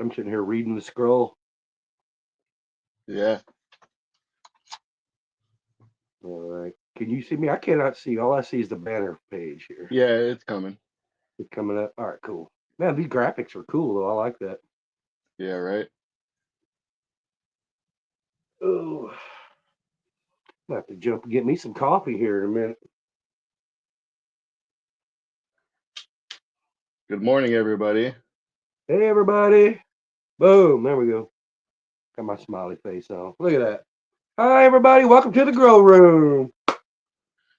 I'm sitting here reading the scroll. Yeah. All right. Can you see me? I cannot see. All I see is the banner page here. Yeah, it's coming. It's coming up. All right, cool. Man, these graphics are cool, though. I like that. Yeah, right. Oh, I have to jump and get me some coffee here in a minute. Good morning, everybody. Hey, everybody. Boom. There we go. Got my smiley face on. Look at that. Hi, everybody. Welcome to the Grow Room.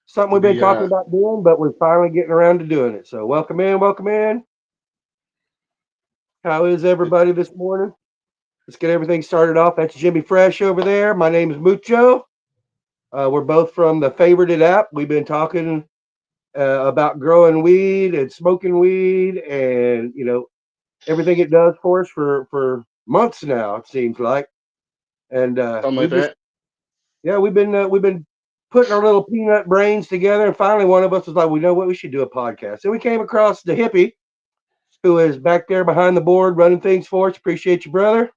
Something we've been talking about doing, but we're finally getting around to doing it. So welcome in. Welcome in. How is everybody this morning? Let's get everything started off. That's Jimmy Fresh over there. My name is Mucho. We're both from the Favorited app. We've been talking about growing weed and smoking weed and, everything it does for us for months now, it seems like. And Something like that. we've been putting our little peanut brains together. And finally, one of us was like, we know what, we should do a podcast. And we came across the hippie who is back there behind the board running things for us. Appreciate you, brother.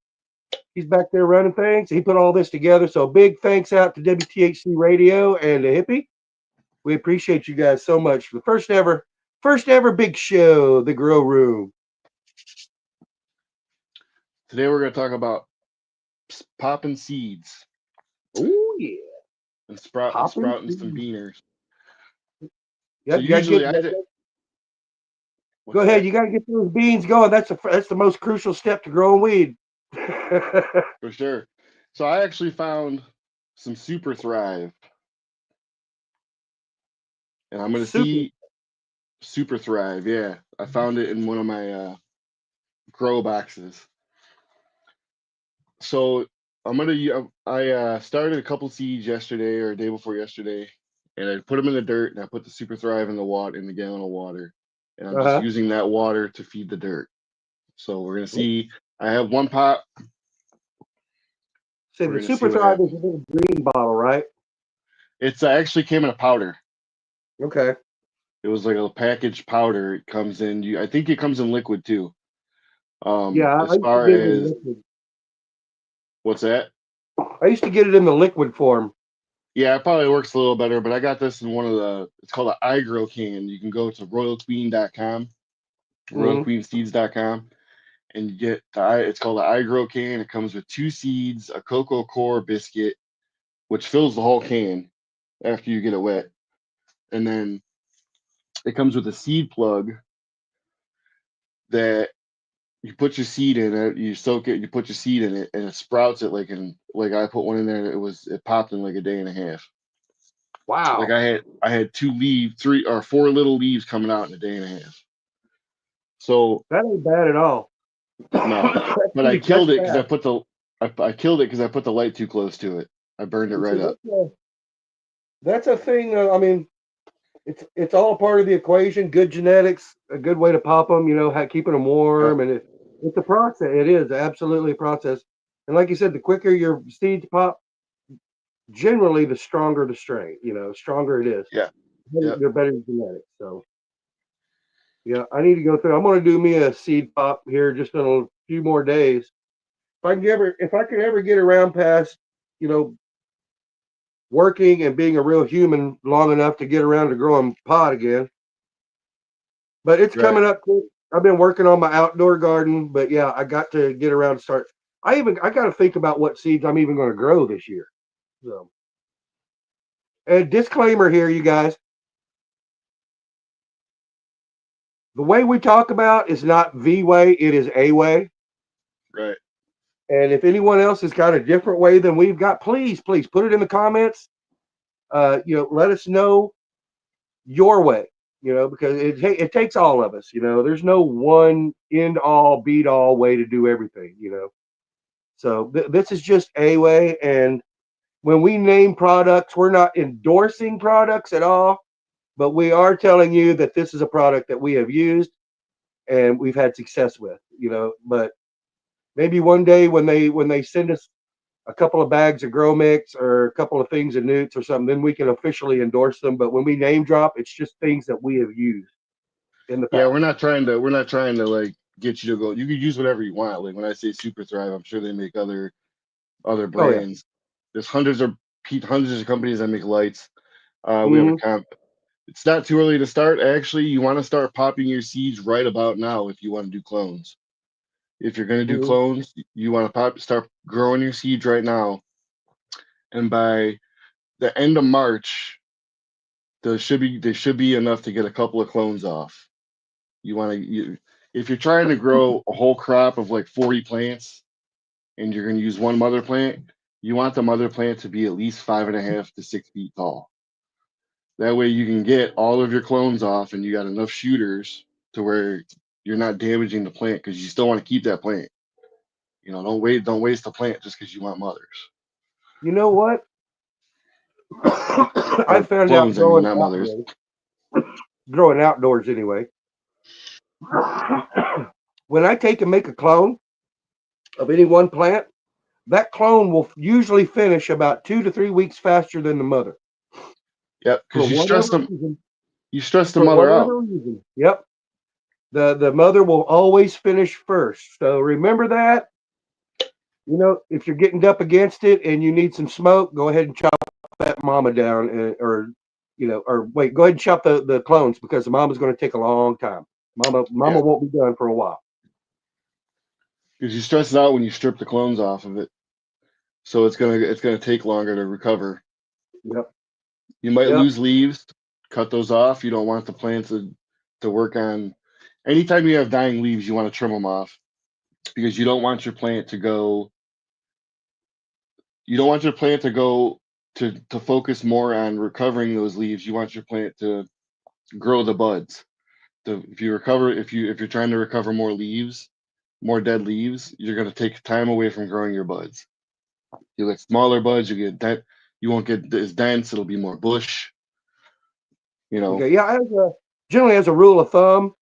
He's back there running things. He put all this together. So big thanks out to WTHC Radio and the hippie. We appreciate you guys so much for the first ever big show, the Grow Room. Today we're going to talk about popping seeds. Oh yeah, and sprouting some beaners. Yeah, so usually Go ahead. You got to get those beans going. That's the most crucial step to growing weed. For sure. So I actually found some Super Thrive, and I'm going to see Super Thrive. Yeah, I found it in one of my grow boxes. So I started a couple seeds yesterday or a day before yesterday, and I put them in the dirt, and I put the Super Thrive in the gallon of water, and I'm just using that water to feed the dirt. So we're gonna see. I have one pot. So the Super Thrive is a little green bottle, right? It's actually came in a powder. Okay. It was like a packaged powder. It comes in. I think it comes in liquid too. Yeah, as far as what's that? I used to get it in the liquid form. Yeah, it probably works a little better, but I got this in one of it's called an iGrow can. You can go to royalqueen.com, royalqueenseeds.com, and you get it's called an iGrow can. It comes with 2 seeds, a cocoa core biscuit, which fills the whole can after you get it wet. And then it comes with a seed plug that you put your seed in it, you soak it, you put your seed in it, and it sprouts it like I put one in there, and it popped in like a day and a half. Wow. Like I had 3 or 4 little leaves coming out in a day and a half. So that ain't bad at all. No, but I killed it because I killed it because I put the light too close to it. I burned it right up. That's a thing. I mean, it's all part of the equation. Good genetics, a good way to pop them. Keeping them warm, and it's a process. It is absolutely a process. And like you said, the quicker your seeds pop, generally the stronger the strain. Stronger it is. Yeah, the better genetics. So, yeah, I need to go through. I'm going to do me a seed pop here just in a few more days. If I could ever get around past, working and being a real human long enough to get around to growing pot again. But it's coming up quick. I've been working on my outdoor garden, but yeah, I got to get around to start. I got to think about what seeds I'm even going to grow this year. So, and disclaimer here, you guys. The way we talk about is not the way, it is a way. Right. And if anyone else has got a different way than we've got, please put it in the comments. Let us know your way, because it takes all of us. There's no one end all, beat all way to do everything, So this is just a way. And when we name products, we're not endorsing products at all, but we are telling you that this is a product that we have used and we've had success with, but maybe one day when they send us a couple of bags of grow mix or a couple of things of newts or something, then we can officially endorse them. But when we name drop, it's just things that we have used in the past. Yeah, we're not trying to like get you to go. You could use whatever you want. Like when I say Super Thrive, I'm sure they make other Oh yeah. brands. There's hundreds of companies that make lights. We have a Hmm. comp. It's not too early to start. Actually, you want to start popping your seeds right about now if you want to do clones. If you're going to do Hmm. clones, you want to start growing your seeds right now, and by the end of March, there should be enough to get a couple of clones off. If you're trying to grow a whole crop of like 40 plants and you're going to use one mother plant, you want the mother plant to be at least 5.5 to 6 feet tall. That way you can get all of your clones off and you got enough shooters to where you're not damaging the plant because you still want to keep that plant. Don't waste the plant just because you want mothers. You know what? I Or found out clones, I mean, not mothers. growing outdoors anyway. When I take and make a clone of any one plant, that clone will usually finish about 2 to 3 weeks faster than the mother. Yep, For because whatever reason. you stress the For mother out. whatever reason. Yep. The mother will always finish first. So remember that. If you're getting up against it and you need some smoke, go ahead and chop that mama down, or wait, go ahead and chop the clones because the mama's going to take a long time. Mama Yeah, won't be done for a while. because you stress it out when you strip the clones off of it. So it's gonna take longer to recover. Yep. You might Yep. lose leaves, cut those off. You don't want the plant to work on. Anytime you have dying leaves, you want to trim them off because you don't want your plant to go. You don't want your plant to go to focus more on recovering those leaves. You want your plant to grow the buds. If you're trying to recover more leaves, more dead leaves, you're going to take time away from growing your buds. You get smaller buds. You won't get as dense. It'll be more bush. You know. Okay. Yeah. Generally, as a rule of thumb,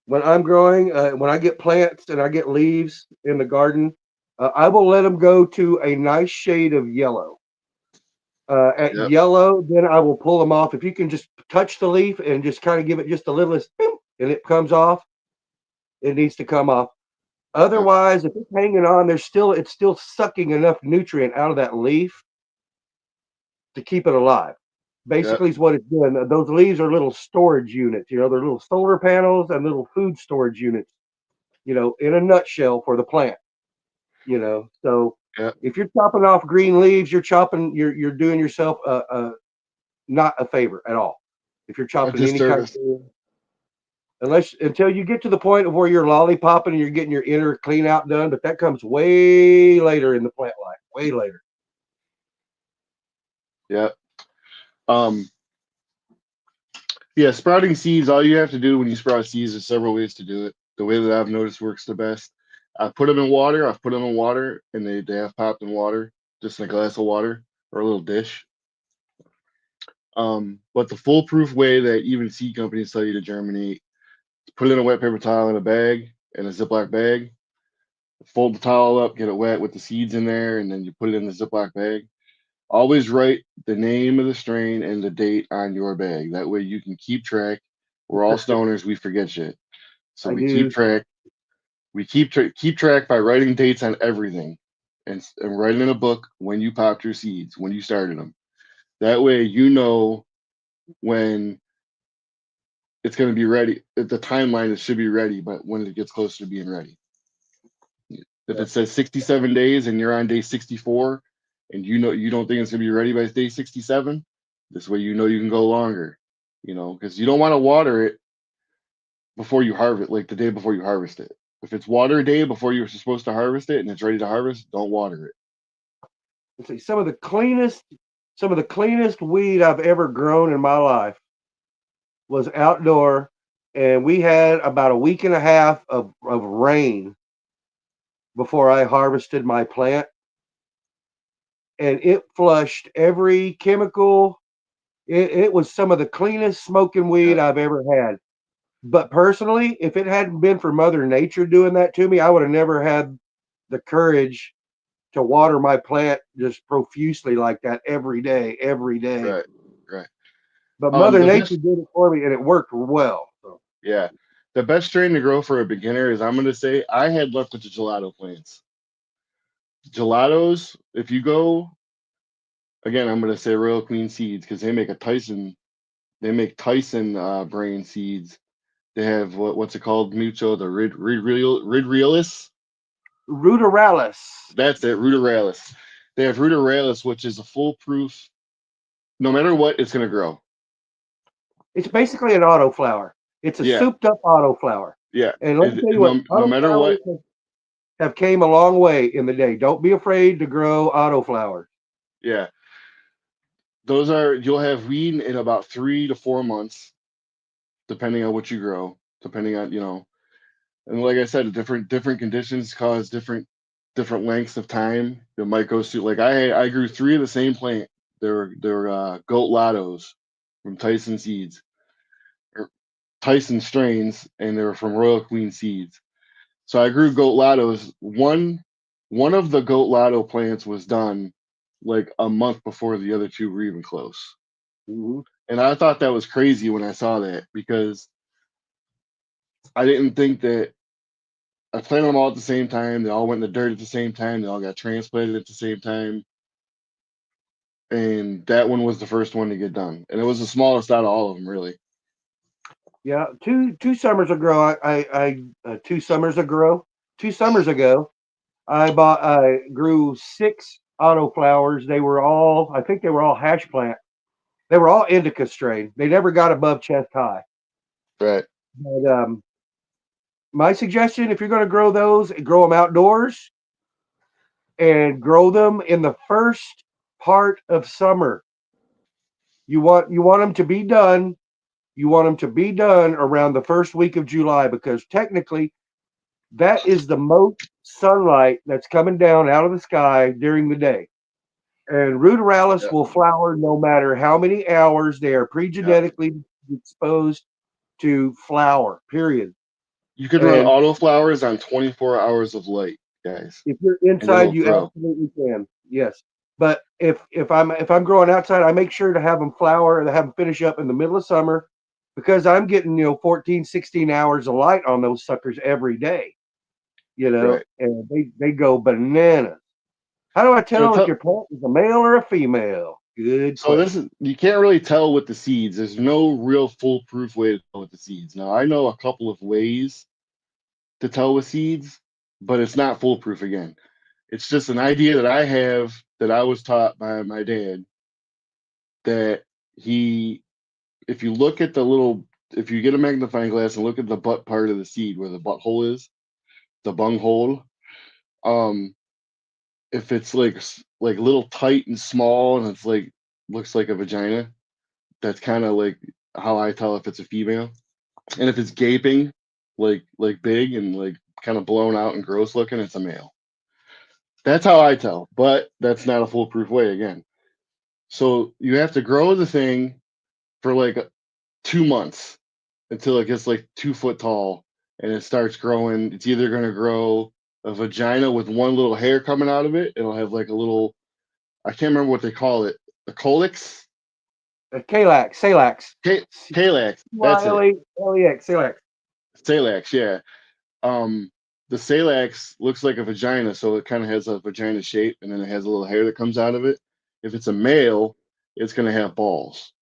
when I'm growing, when I get plants and I get leaves in the garden, I will let them go to a nice shade of yellow. At Yep. yellow, then I will pull them off. If you can just touch the leaf and just kind of give it just a little, and it comes off, it needs to come off. Yep. Otherwise, if it's hanging on, it's still sucking enough nutrient out of that leaf to keep it alive. Yep. Basically, is what it's doing. Those leaves are little storage units. They're little solar panels and little food storage units. In a nutshell for the plant. So Yep. if you're chopping off green leaves, you're doing yourself not a favor at all. If you're A chopping any kind disservice. of until you get to the point of where you're lollipopping and you're getting your inner clean out done, but that comes way later in the plant life, way later. Yep. Um. Yeah. Sprouting seeds. All you have to do when you sprout seeds, there's several ways to do it. The way that I've noticed works the best. I've put them in water. And they have popped in water, just in a glass of water or a little dish. But the foolproof way that even seed companies tell you to germinate, put it in a wet paper towel in a bag, in a Ziploc bag, fold the towel up, get it wet with the seeds in there, and then you put it in the Ziploc bag. Always write the name of the strain and the date on your bag. That way you can keep track. We're all stoners, we forget shit. So I we keep do. track. Keep track by writing dates on everything and writing in a book when you popped your seeds, when you started them. That way you know when it's going to be ready. The timeline it should be ready, but when it gets closer to being ready. If Yeah. it says 67 days and you're on day 64 and you don't think it's going to be ready by day 67, this way you know you can go longer, because you don't want to water it before you harvest, like the day before you harvest it. If it's water day before you're supposed to harvest it and it's ready to harvest, don't water it. Let's see, some of the cleanest weed I've ever grown in my life was outdoor, and we had about a week and a half of rain before I harvested my plant, and it flushed every chemical. It was some of the cleanest smoking weed Yeah, I've ever had. But personally, if it hadn't been for Mother Nature doing that to me, I would have never had the courage to water my plant just profusely like that every day, every day. right, right. But Mother The Nature best, did it for me, and it worked well. So, yeah, the best strain to grow for a beginner is, I'm gonna say, I had luck with the gelato plants. Gelatos, if you go again, I'm gonna say Royal Queen seeds because they make Tyson brain seeds. They have what's it called? Mucho, the rid realis. Ruderalis. That's it, ruderalis. They have ruderalis, which is a foolproof. No matter what, it's gonna grow. It's basically an autoflower. It's a Yeah, souped up autoflower. yeah. And let me tell you what, No matter autoflowers what, have came a long way in the day. Don't be afraid to grow autoflowers. yeah. Those are You'll have weed in about 3 to 4 months, depending on what you grow, depending on and like I said, different conditions cause different lengths of time. It might go through. Like I grew three of the same plant. They're goat latos from Tyson seeds, or Tyson strains, and they were from Royal Queen seeds. So I grew goat latos. One of the goat lato plants was done like a month before the other two were even close. Mhm. And I thought that was crazy when I saw that, because I didn't think that I planted them all at the same time. They all went in the dirt at the same time. They all got transplanted at the same time. And that one was the first one to get done. And it was the smallest out of all of them, really. Yeah, two summers ago, I 2 summers ago, I grew 6 autoflowers. I think they were all hash plant. They were all indica strain. They never got above chest high. Right. But my suggestion, if you're going to grow those, grow them outdoors and grow them in the first part of summer. You want them to be done. You want them to be done around the first week of July, because technically that is the most sunlight that's coming down out of the sky during the day. And ruderalis Yeah. will flower no matter how many hours they are Yeah. pre-genetically exposed to flower, period. You could run And auto flowers on 24 hours of light, guys, if you're and inside, it'll you grow. absolutely can. Yes. But if I'm growing outside, I make sure to have them flower, to have them finish up in the middle of summer, because I'm getting 14, 16 hours of light on those suckers every day. Right. And they go bananas. How do I So tell if tell your plant is a male or a female? Good so question. this is You can't really tell with the seeds. There's no real foolproof way to tell with the seeds. Now I know a couple of ways to tell with seeds, but it's not foolproof again. It's just an idea that I have, that I was taught by my dad, that he if you look at the little if you get a magnifying glass and look at the butt part of the seed where the butthole is, the bung hole, um if it's like little tight and small and it's like looks like a vagina, that's kind of like how I tell if it's a female. And if it's gaping, like big and like kind of blown out and gross looking, it's a male. That's how I tell, but that's not a foolproof way again. So you have to grow the thing for like 2 months until it gets like 2 foot tall, and it starts growing. It's either going to grow a vagina with one little hair coming out of it. It'll have like a little, I can't remember what they call it, the calyx, Kalax, Salax, calyx. That's it, Ylex, Salax. salax. Yeah. Um, the salax looks like a vagina, so it kind of has a vagina shape, and then it has a little hair that comes out of it. If it's a male, it's going to have balls,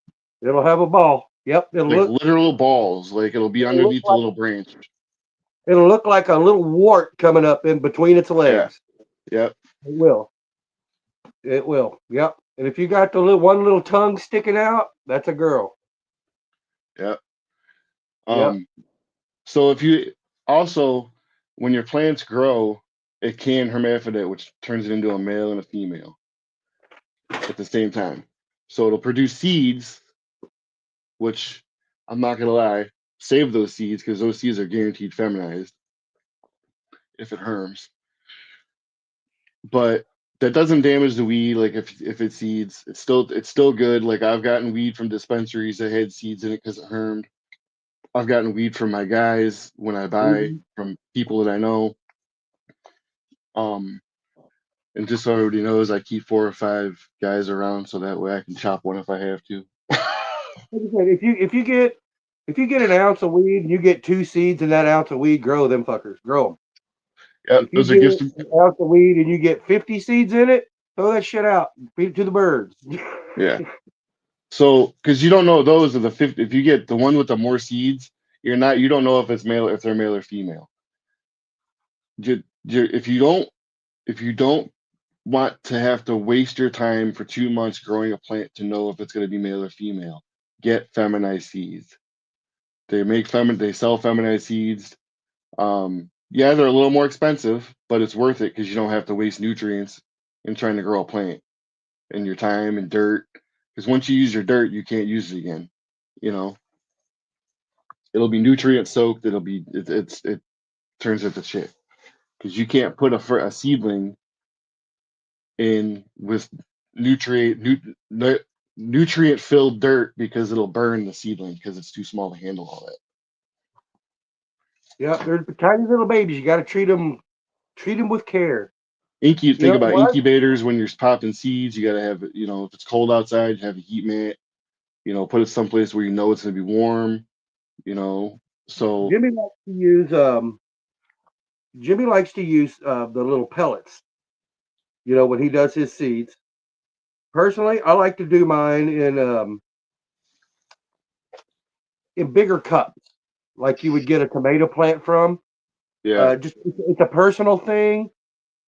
It'll have a ball. Yep. like literal balls, like it'll be It'll look underneath the like little branch. it'll look like a little wart coming up in between its Yeah. legs. Yep. It will. It will. Yep. And if you got the one little tongue sticking out, that's a girl. Yep. Yep. Um, so if you also, when your plants grow, it can hermaphrodite, which turns it into a male and a female at the same time. So it'll produce seeds, which I'm not gonna lie, save those seeds because those seeds are guaranteed feminized if it herms. But that doesn't damage the weed. Like if it seeds, it's still good. Like I've gotten weed from dispensaries that had seeds in it because it hermed. I've gotten weed from my guys when I buy Mhm. from people that I know. Um, and just so everybody knows, I keep 4 or 5 guys around so that way I can chop one if I have to. Like I said, if you get If you get an ounce of weed and you get 2 seeds in that ounce of weed, grow them fuckers. Grow them. Yeah, If you those are get gifts. an ounce of weed and you get 50 seeds in it, throw that shit out. Feed it to the birds. Yeah. So, because you don't know, those are the 50. If you get the one with the more seeds, you don't know if it's male, if they're male or female. If you don't want to have to waste your time for 2 months growing a plant to know if it's going to be male or female, get feminized seeds. They sell feminized seeds. Yeah, they're a little more expensive, but it's worth it because you don't have to waste nutrients in trying to grow a plant and your time and dirt. Because once you use your dirt, you can't use it again. You know, it'll be nutrient soaked. It turns into shit because you can't put a seedling in with nutrient filled dirt because it'll burn the seedling because it's too small to handle all that. Yep, they're tiny little babies. You got to treat them with care. Think about What? incubators when you're popping seeds. You got to have, if it's cold outside, have a heat mat. Put it someplace where you know it's going to be warm. So Jimmy likes to use the little pellets. When he does his seeds. Personally, I like to do mine in bigger cups, like you would get a tomato plant from. yeah, Just it's a personal thing.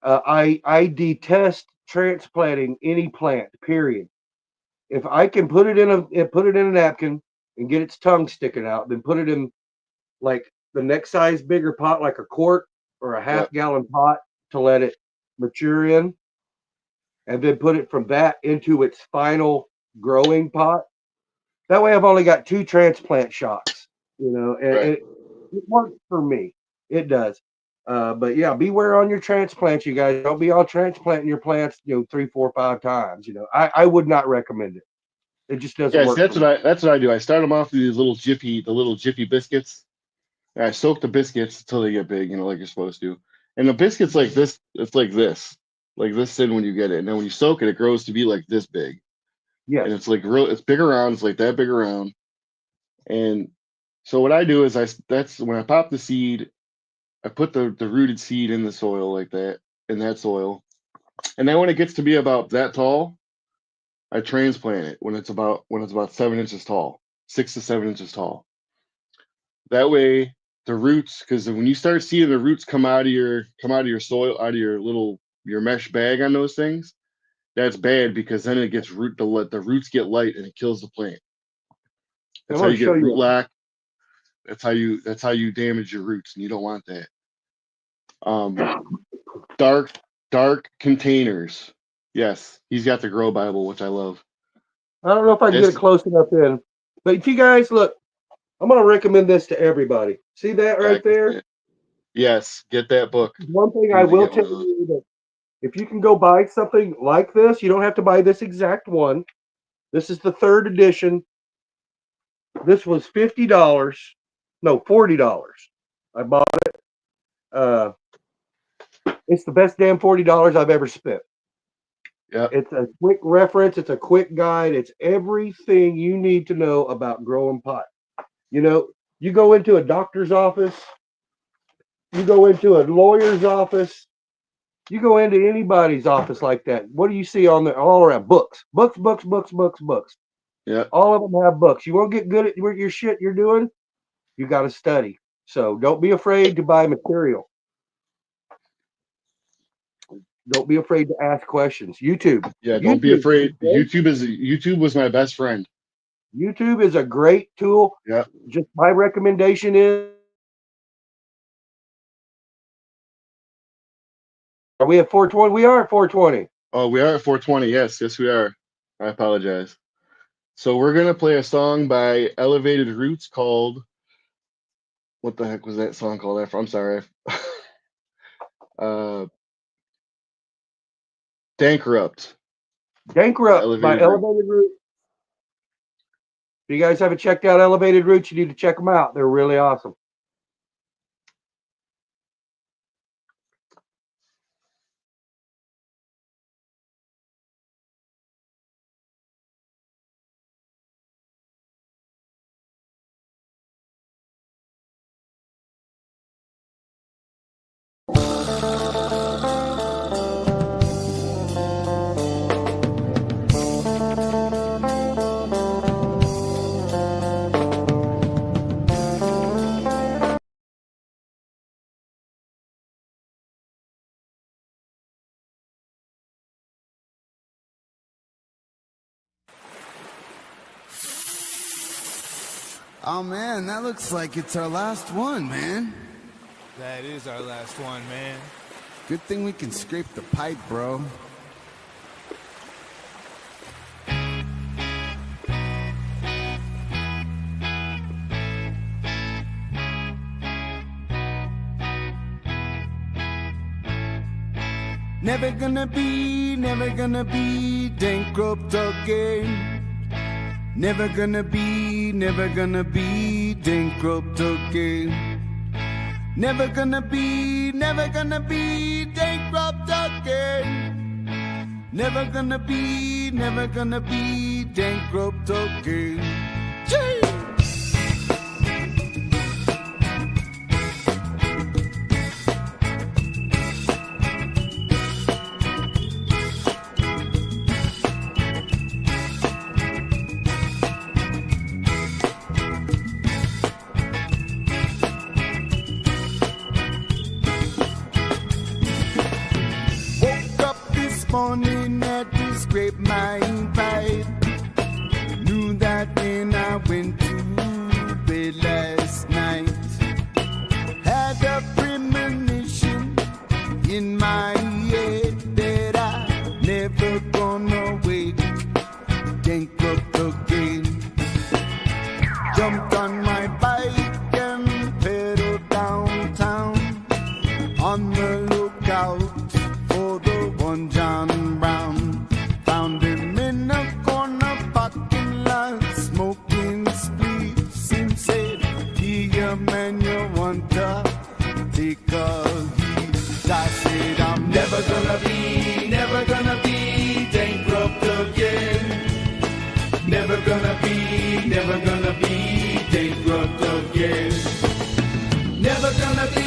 I detest transplanting any plant. Period. If I can put it in a napkin and get its tongue sticking out, then put it in like the next size bigger pot, like a quart or a yeah, half-gallon pot, to let it mature in, and then put it from that into its final growing pot. That way, I've only got 2 transplant shocks, and right. it works for me. It does. But yeah, beware on your transplants, you guys. Don't be all transplanting your plants, 3, 4, 5 times. I would not recommend it. It just doesn't Yeah, see, work for me. that's what I do. I start them off with the little jiffy biscuits. And I soak the biscuits until they get big, like you're supposed to. And the biscuits like this, it's like this thin when you get it. And then when you soak it, it grows to be like this big. And Yes. it's like it's big around, it's like that big around. And so what I do is that's when I pop the seed, I put the rooted seed in the soil like that, in that soil. And then when it gets to be about that tall, I transplant it when it's about 7 inches tall, 6 to 7 inches tall. That way the roots, because when you start seeing the roots come out of your soil, out of your mesh bag on those things, that's bad because then it gets the roots get light and it kills the plant. I'm That's how going you to show get root you. lock. That's how you damage your roots, and you don't want that. Um, dark containers. Yes, he's got the Grow Bible, which I love. I don't know if I can get it Yes, close enough in, but if you guys look, I'm going to recommend this to everybody. See that yeah, I right can there? say it. Yes, get that book. One thing You I need to will get one tell of those. you that if you can go buy something like this, you don't have to buy this exact one. This is the 3rd edition. This was $50. No, $40. I bought it. Uh, it's the best damn $40 I've ever spent. Yep. It's a quick reference. It's a quick guide. It's everything you need to know about growing pot. You go into a doctor's office, you go into a lawyer's office, you go into anybody's office like that. What do you see on there? All around books, books, books, books, books, books. Yep. All of them have books. You want to get good at your shit you're doing? You got to study. So don't be afraid to buy material. Don't be afraid to ask questions. YouTube. Yeah. Don't be YouTube is afraid. great. YouTube was my best friend. YouTube is a great tool. Yep. Just my recommendation is, are we at 420? We are at 420. Oh, we are at 420. Yes, we are. I apologize. So we're gonna play a song by Elevated Roots called, what the heck was that song called? I'm sorry. uh, Bankrupt by Bankrupt by Elevated Roots. Elevated Roots. If you guys haven't checked out Elevated Roots, you need to check them out. They're really awesome. Oh man, that looks like it's our last one, man. That is our last one, man. Good thing we can scrape the pipe, bro. Never gonna be bankrupt again. Never gonna be bankrupt again. Never gonna be bankrupt again. Never gonna be bankrupt again. Gee! Morning had to scrape my pride. Knew that when I went to bed last night. Had a premonition in my head that I never gonna wake bankrupt again. Jumped on my bike and pedaled downtown on the lookout for the one John Brown. Found him in a corner parking lot, smoking spliffs, and said, "Here, man, you want to take a heat?" I said, "I'm never gonna be bankrupt again. Never gonna be bankrupt again. Never gonna be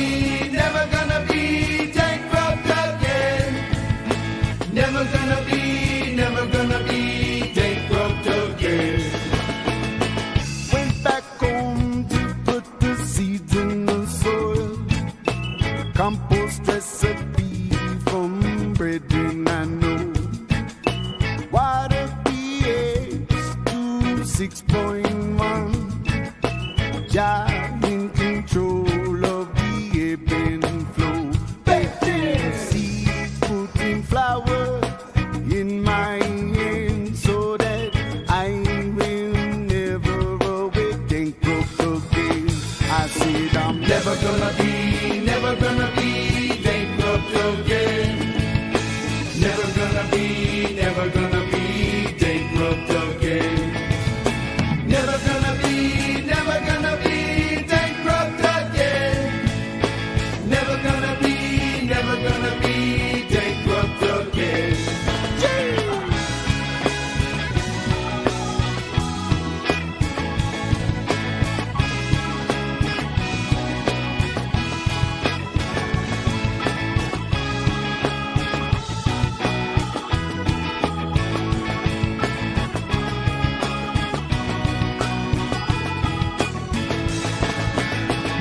bankrupt again. Never gonna be bankrupt again." Went back home to put the seeds in the soil. Compost recipe from brethren I know. Water pH to 6.1. Jah in control of the ebb and flow. Planting seeds, putting flower in my hand so that I will never awake bankrupt again. I said I'm never gonna be bankrupt again. Never gonna be bankrupt again. Never gonna be bankrupt again. Never gonna be bankrupt again.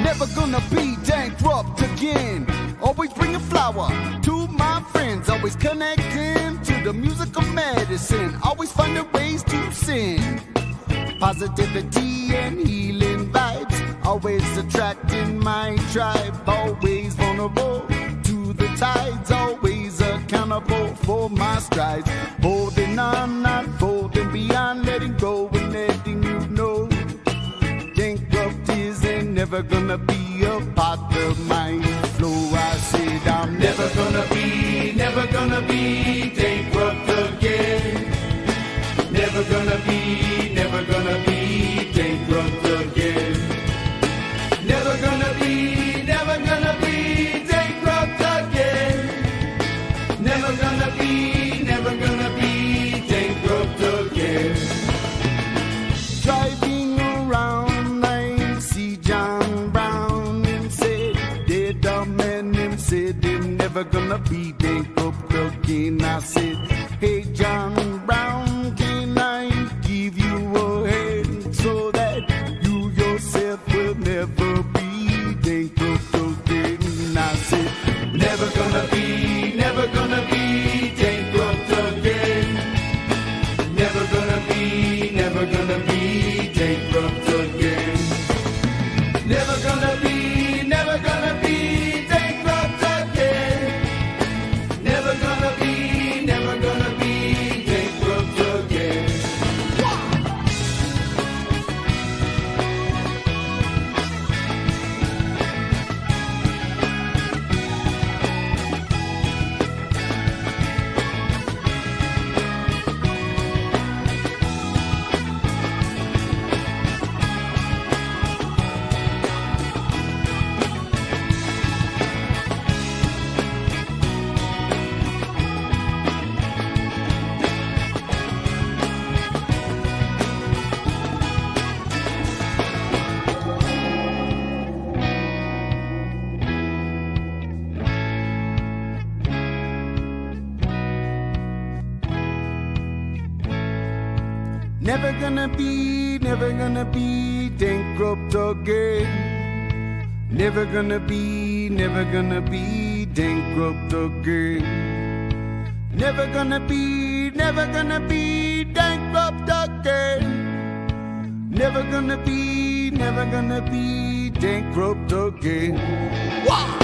Never gonna be bankrupt again. Always bring a flower to my friends. Always connecting to the music of medicine. Always finding ways to sing. Positivity and healing vibes. Always attracting my tribe. Always vulnerable to the tides. Always accountable for my strides. Holding on, not folding beyond. Letting go and letting you know. Bankrupt isn't never gonna be a part of my flow. I said I'm never gonna be bankrupt again. Never gonna be bankrupt again. Never gonna be bankrupt again. Never gonna be bankrupt again. Driving around, I see John Brown and said, "Dead man," him said, "They're never gonna be bankrupt again." I said, "Hey John Brown, can I give you a hand so that you yourself will never be bankrupt again?" I said, never gonna be bankrupt again. Never gonna be bankrupt again. Never gonna be bankrupt again. Never gonna be bankrupt again. Never gonna be bankrupt again. Never gonna be bankrupt again. Wow!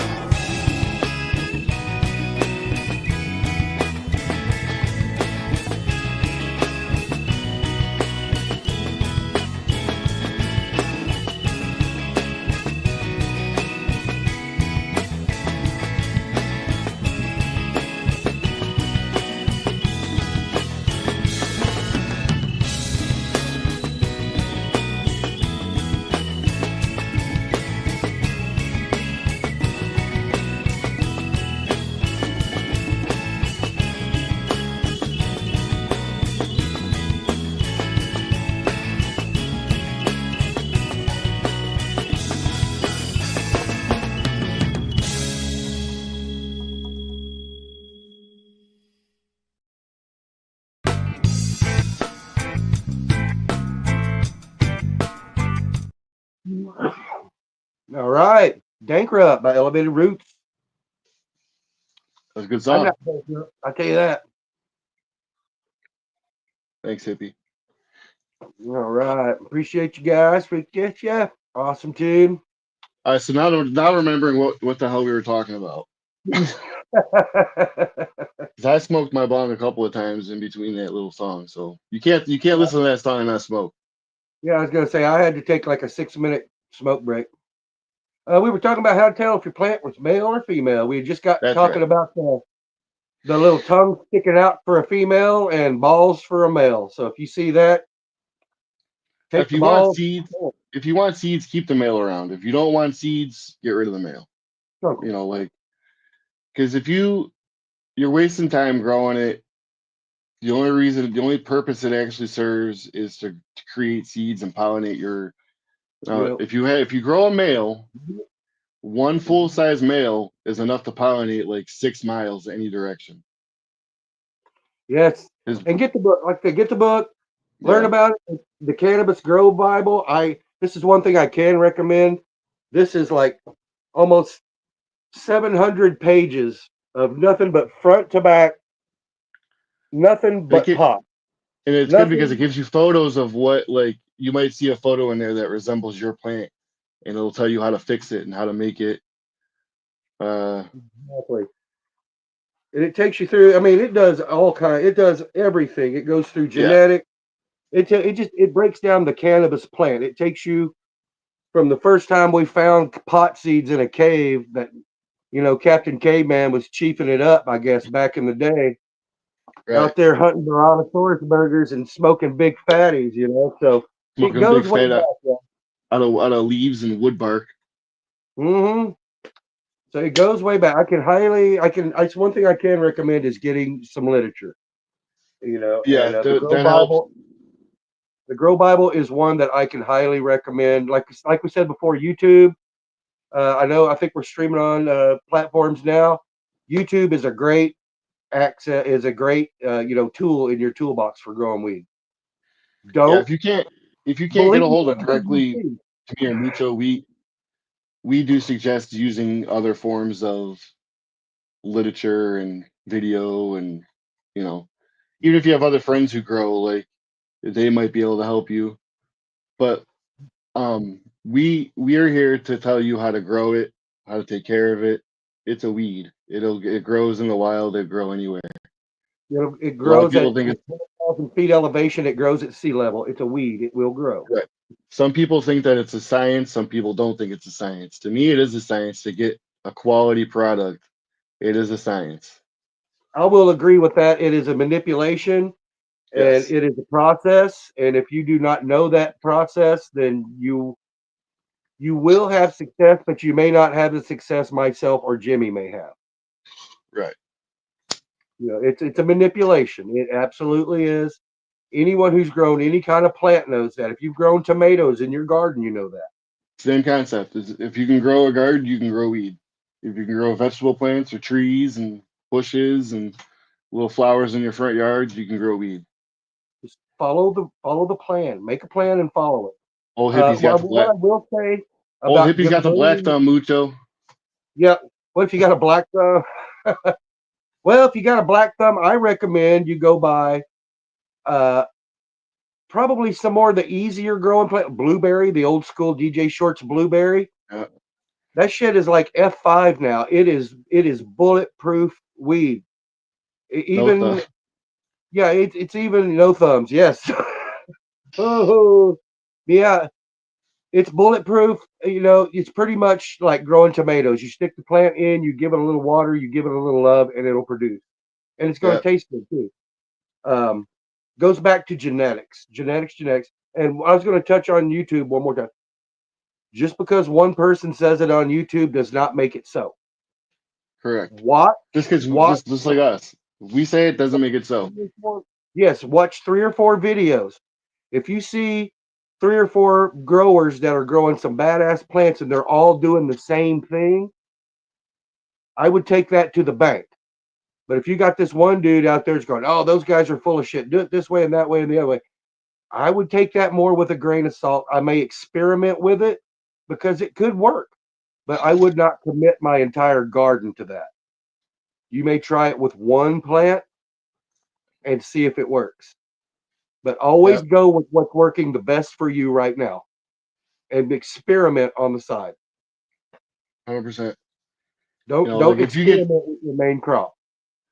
All right. Bankrupt by Elevated Roots. That's a good I'm song. not bankrupt, I'll tell you that. Thanks, hippie. All right. Appreciate you guys. Appreciate you. Awesome tune. All right, so now remembering what the hell we were talking about. 'Cause I smoked my bong a couple of times in between that little song, so you can't listen to that song and not smoke. Yeah, I was gonna say I had to take like a 6-minute smoke break. We were talking about how to tell if your plant was male or female. We had just got That's talking right. about the little tongue sticking out for a female and balls for a male. So if you see that, take If the you want balls. seeds, keep the male around. If you don't want seeds, get rid of the male. Okay. You know, like, because if you're wasting time growing it, the only purpose it actually serves is to create seeds and pollinate your. Yep. If you grow a male, one full size male is enough to pollinate like 6 miles any direction. Yes. His- And get the book. Like they get the book, learn Yeah. about it. The Cannabis Grow Bible. This is one thing I can recommend. This is like almost 700 pages of nothing but front to back, nothing but pot. And it's good because it gives you photos of what, like, you might see a photo in there that resembles your plant, and it'll tell you how to fix it and how to make it. Exactly. And it takes you through. I mean, it does all kind. It does everything. It goes through genetic. It breaks down the cannabis plant. It takes you from the first time we found pot seeds in a cave that, Captain Caveman was chiefing it up, I guess, back in the day, out there hunting Brontosaurus burgers and smoking big fatties, So Smoking it goes big way fat back. out of leaves and wood bark. Mm-hmm. So it goes way back. It's one thing I can recommend is getting some literature, Yeah, and the Grow that Bible. helps. The Grow Bible is one that I can highly recommend. Like we said before, YouTube. I think we're streaming on platforms now. YouTube is a great tool in your toolbox for growing weed. Yeah, if you can't get a hold of directly me. to me or Mucho, we do suggest using other forms of literature and video, and even if you have other friends who grow, like, they might be able to help you. But we are here to tell you how to grow it, how to take care of it. It's a weed. It grows in the wild. It grow anywhere. It A lot of grows people at think 10,000 feet elevation. It grows at sea level. It's a weed. It will grow. right. Some people think that it's a science. Some people don't think it's a science. To me, it is a science. To get a quality product, it is a science. I will agree with that. It is a manipulation. And Yes. it is a process. And if you do not know that process, then you will have success, but you may not have the success myself or Jimmy may have. Right. It's a manipulation. It absolutely is. Anyone who's grown any kind of plant knows that. If you've grown tomatoes in your garden, you know that. Same concept. If you can grow a garden, you can grow weed. If you can grow vegetable plants or trees and bushes and little flowers in your front yard, you can grow weed. follow the plan. Make a plan and follow it. Old hippie's got the What black. I will say Old about hippie's got the black thumb, Mucho. Yeah. What if you got a black thumb? Well, if you got a black thumb, I recommend you go buy probably some more of the easier growing plant. Blueberry, the old school DJ Shorts blueberry. That shit is like F5 now. It is bulletproof weed. Even No yeah, it's even no thumbs. Yes. Oh yeah, it's bulletproof. It's pretty much like growing tomatoes. You stick the plant in, you give it a little water, you give it a little love, and it'll produce. And it's going to taste good too. Goes back to genetics. And I was going to touch on YouTube one more time. Just because one person says it on YouTube does not make it so. Correct. What? Just like us. If we say it doesn't make it so. Yes, watch 3 or 4 videos. If you see 3 or 4 growers that are growing some badass plants and they're all doing the same thing, I would take that to the bank. But if you got this one dude out there that's going, oh, those guys are full of shit, do it this way and that way and the other way, I would take that more with a grain of salt. I may experiment with it because it could work, but I would not commit my entire garden to that. You may try it with one plant and see if it works. But always go with what's working the best for you right now and experiment on the side. 100%. Don't experiment with your main crop.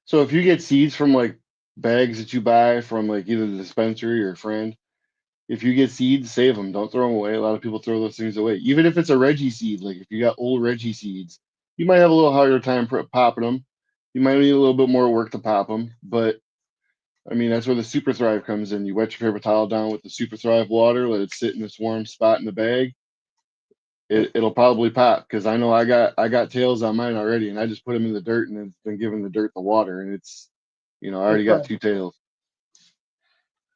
So if you get seeds from like bags that you buy from like either the dispensary or a friend, if you get seeds, save them. Don't throw them away. A lot of people throw those things away. Even if it's a Reggie seed, like if you got old Reggie seeds, you might have a little harder time popping them. You might need a little bit more work to pop them. But I mean, that's where the Super Thrive comes in. You wet your paper towel down with the Super Thrive water, let it sit in this warm spot in the bag. It'll probably pop because I know I got tails on mine already, and I just put them in the dirt and it's been giving the dirt the water, and it's I already got 2 tails.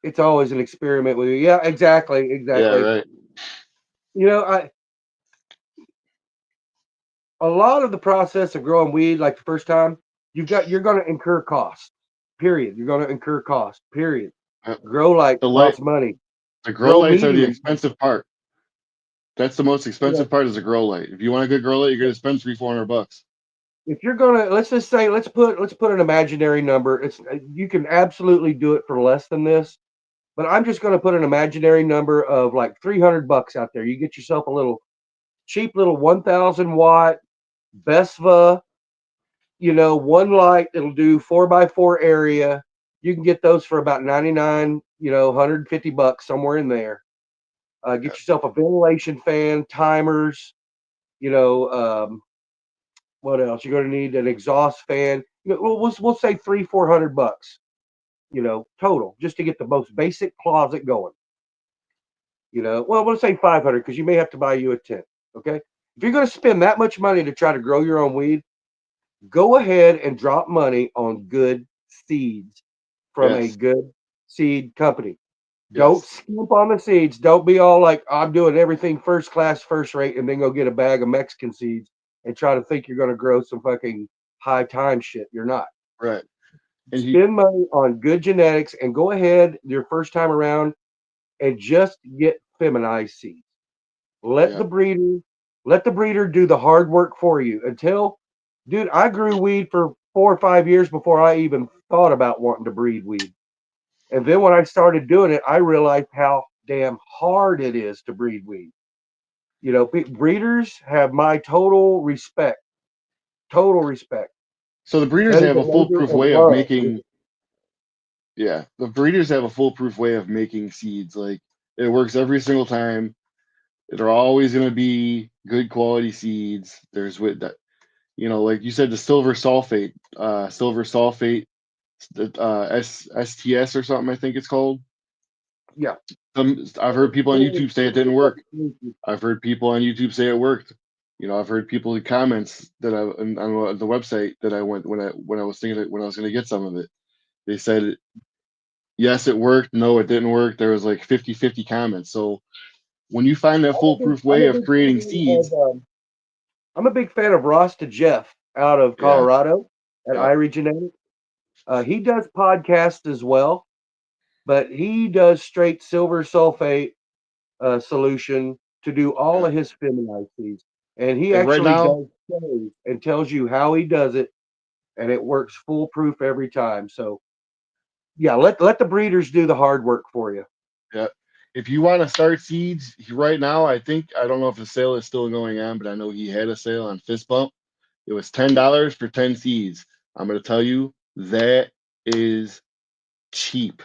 It's always an experiment with you. Yeah, exactly. Yeah, right. A lot of the process of growing weed, like the first time, you're going to incur costs. Period. You're going to incur costs. Period. Grow light costs money. The grow lights are the expensive part. That's the most expensive part is a grow light. If you want a good grow light, you're going to spend $300-$400. If you're gonna, let's just say, let's put an imaginary number. You can absolutely do it for less than this, but I'm just going to put an imaginary number of like $300 out there. You get yourself a little cheap little 1,000 watt Besva, one light. It'll do 4x4 area. You can get those for about $99, $150 somewhere in there. Get yourself a ventilation fan, timers, what else? You're going to need an exhaust fan. We'll say $300-$400, total, just to get the most basic closet going. We'll say 500 because you may have to buy you a tent. Okay, if you're going to spend that much money to try to grow your own weed, go ahead and drop money on good seeds from a good seed company. Don't skimp on the seeds. Don't be all like, I'm doing everything first class, first rate, and then go get a bag of Mexican seeds and try to think you're going to grow some fucking high time shit. You're not. Right. And spend money on good genetics and go ahead your first time around and just get feminized seeds. Let the breeder do the hard work for you dude, I grew weed for 4 or 5 years before I even thought about wanting to breed weed. And then when I started doing it, I realized how damn hard it is to breed weed. Breeders have my total respect. Total respect. So the breeders have a foolproof way of making. Yeah, the breeders have a foolproof way of making seeds. Like it works every single time. They're always going to be good quality seeds. There's with that, like you said, the silver sulfate, STS or something. I think it's called. Yeah. I've heard people on YouTube say it didn't work. I've heard people on YouTube say it worked. I've heard people in comments that on the website that I went when I was thinking when I was going to get some of it. They said, yes, it worked. No, it didn't work. There was like 50-50 comments. So when you find that foolproof way of creating seeds. I'm a big fan of Ross to Jeff out of Colorado at Irie Genetics. He does podcasts as well. but he does straight silver sulfate solution to do all of his feminized seeds. And he Like right actually now, does shows and tells you how he does it, and it works foolproof every time. So yeah, let the breeders do the hard work for you. yeah. If you want to start seeds right now, I don't know if the sale is still going on, but I know he had a sale on Fist Bump. It was $10 for 10 seeds. I'm gonna tell you that is cheap.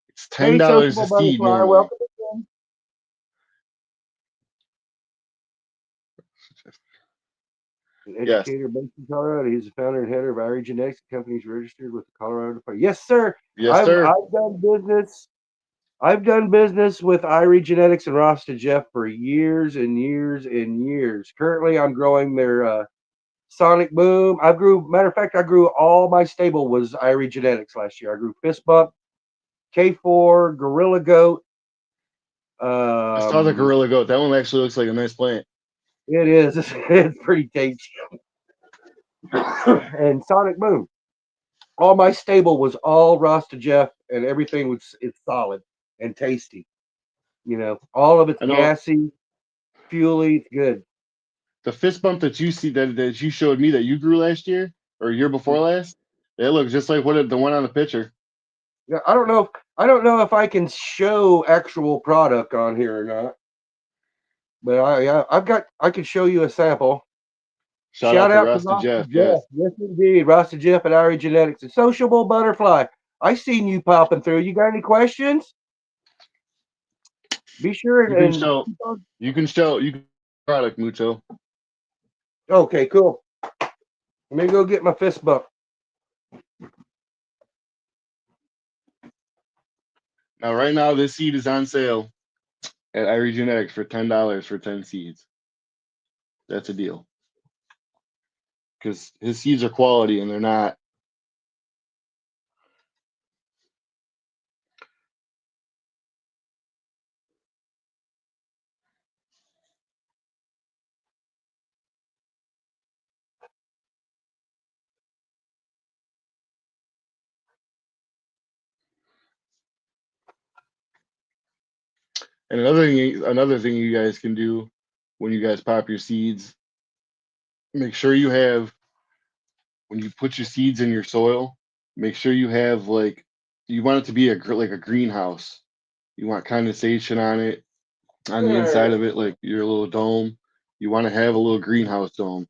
It's Hey, $10 a sociable seed butterfly, normally. welcome again. An Yes, educator based in Colorado. He's the founder and header of Irie Genetics. The company's registered with the Colorado Department. Yes, sir. yes, I've sir. I've done business. I've done business with Irie Genetics and Rasta Jeff for years and years and years. Currently, I'm growing their Sonic Boom. Matter of fact, I grew all my stable was Irie Genetics last year. I grew Fist Bump, K4, Gorilla Goat. I saw the Um, Gorilla Goat. That one actually looks like a nice plant. it is. It's pretty tasty. And Sonic Boom. All my stable was all Rasta Jeff, and everything was it's solid and tasty. You know, all of it's I know gassy, fuely. It's good. the Fist Bump that you see that you showed me that you grew last year or year before last. They look just like the one on the picture. Yeah, I don't know if I can show actual product on here or not, but I can show you a sample. Shout out Shout to out to Rasta Rasta Jeff. Jeff. Yes. Yes, indeed. Rasta Jeff at Irie Genetics. A sociable butterfly. I seen you popping through. You got any questions? Be sure You can and show you can product Mucho. okay, cool. Let me go get my fist bump. Now right now this seed is on sale at Irie Genetics for $10 for 10 seeds. That's a deal. Because his seeds are quality and they're not. And another thing you guys can do when you guys pop your seeds, make sure you have when you put your seeds in your soil, make sure you have you want it to be like a greenhouse. You want condensation on it, on the inside Alright. of it, like your little dome. You want to have a little greenhouse dome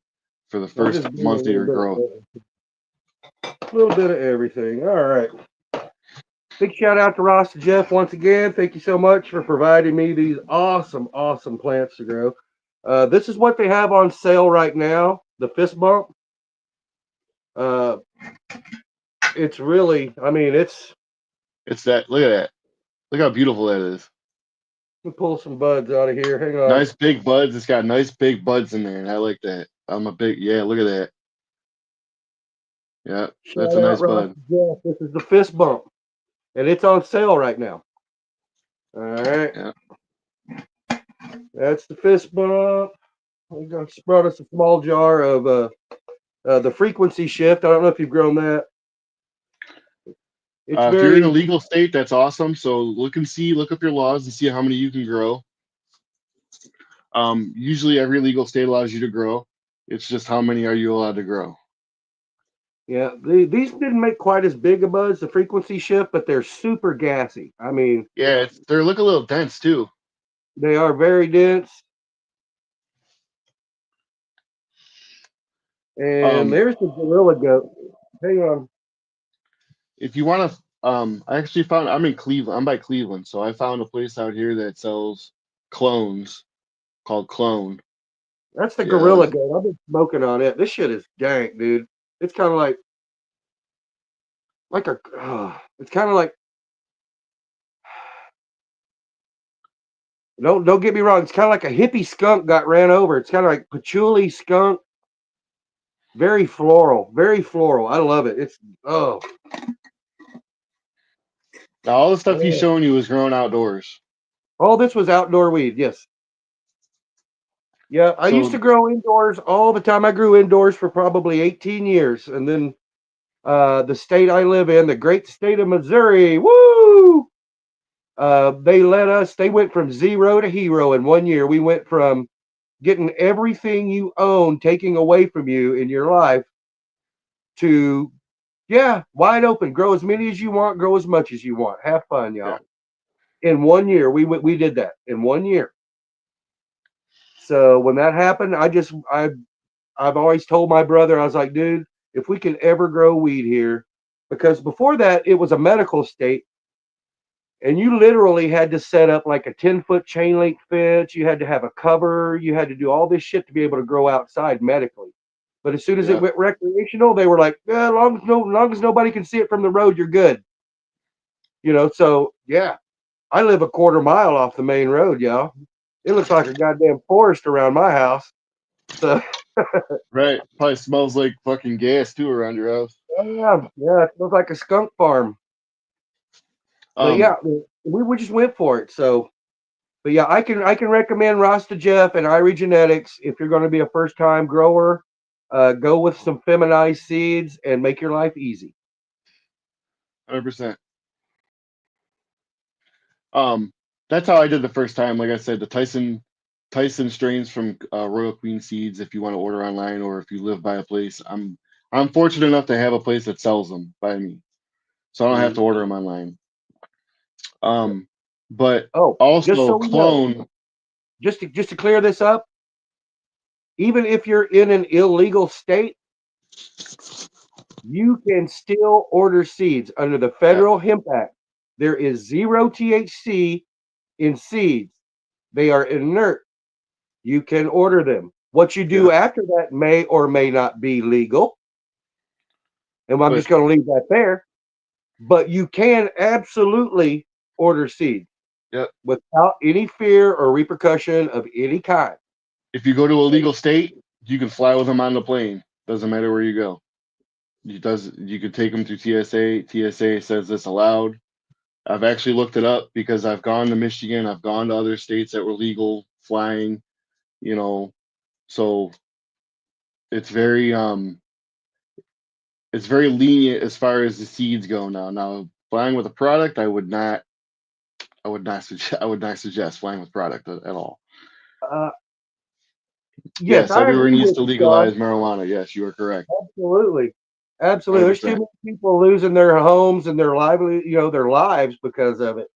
for the I'm first just doing month of your growth. a little bit of everything. All right. Big shout out to Ross and Jeff once again. Thank you so much for providing me these awesome, awesome plants to grow. This is what they have on sale right now. The fist bump. Uh, it's really, I mean, it's. It's that. Look at that. Look how beautiful that is. Let me pull some buds out of here. Hang on. Nice big buds. It's got nice big buds in there, and I like that. Yeah. Look at that. Yeah, that's a Shout out nice Ross bud. and Jeff. This is the fist bump, and it's on sale right now. All right. Yeah. That's the fist bump. We just brought us a small jar of the frequency shift. I don't know if you've grown that. It's If you're in a very legal state, that's awesome. So look up your laws and see how many you can grow. Usually every legal state allows you to grow. It's just how many are you allowed to grow? yeah. These didn't make quite as big a buzz the frequency shift, but they're super gassy. I mean, Yeah, they look a little dense too. they are very dense. And Um, there's the gorilla goat. Hang on. if you want to, I actually found I'm in Cleveland. I'm by Cleveland, so I found a place out here that sells clones called Clone. That's the Yeah, gorilla goat. I've been smoking on it. This shit is dank, dude. It's kind of like a. It's kind of like. Don't get me wrong. It's kind of like a hippie skunk got ran over. It's kind of like patchouli skunk. Very floral. Very floral. I love it. It's now all the stuff he's oh. showing you is grown outdoors. All this was outdoor weed. Yes. Yeah, I used to So grow indoors all the time. I grew indoors for probably 18 years. And then the state I live in, the great state of Missouri, woo! They went from zero to hero in 1 year. We went from getting everything you own taking away from you in your life to, yeah, wide open. Grow as many as you want, grow as much as you want. Have fun, y'all. Yeah. In 1 year, we did that in 1 year. So when that happened, I've always told my brother, I was like, dude, if we can ever grow weed here, because before that it was a medical state, and you literally had to set up like a 10-foot chain link fence. You had to have a cover. You had to do all this shit to be able to grow outside medically. But as soon as it Yeah. went recreational, they were like, yeah, long as nobody can see it from the road, you're good. So yeah, I live a quarter mile off the main road, y'all. It looks like a goddamn forest around my house. So Right. Probably smells like fucking gas too around your house. yeah, it looks like a skunk farm. But Um, yeah, we just went for it. So, but yeah, I can recommend Rasta Jeff and Irie Genetics if you're going to be a first time grower. Go with some feminized seeds and make your life easy. 100%. That's how I did the first time. Like I said, the Tyson strains from Royal Queen Seeds. If you want to order online, or if you live by a place, I'm fortunate enough to have a place that sells them by me, so I don't have to order them online. But Oh, just also so we know, clone. just to clear this up, even if you're in an illegal state, you can still order seeds under the Yeah, Federal Hemp Act. There is zero THC in seeds. They are inert. You can order them. What you yeah. do after that may or may not be legal. And I'm But just going to leave that there. But you can absolutely order seeds yeah, without any fear or repercussion of any kind. if you go to a legal state, you can fly with them on the plane. Doesn't matter where you go. You could take them through TSA. TSA says it's allowed. I've actually looked it up because I've gone to Michigan. I've gone to other states that were legal flying. You know, so it's very it's very lenient as far as the seeds go now. Now flying with a product, I would not suggest flying with product at all. Uh, yes, Yes, I everywhere agree needs with to you, Sean. legalize marijuana. Yes, you are correct. Absolutely. Absolutely. There's too 100%. many people losing their homes and their their lives because of it.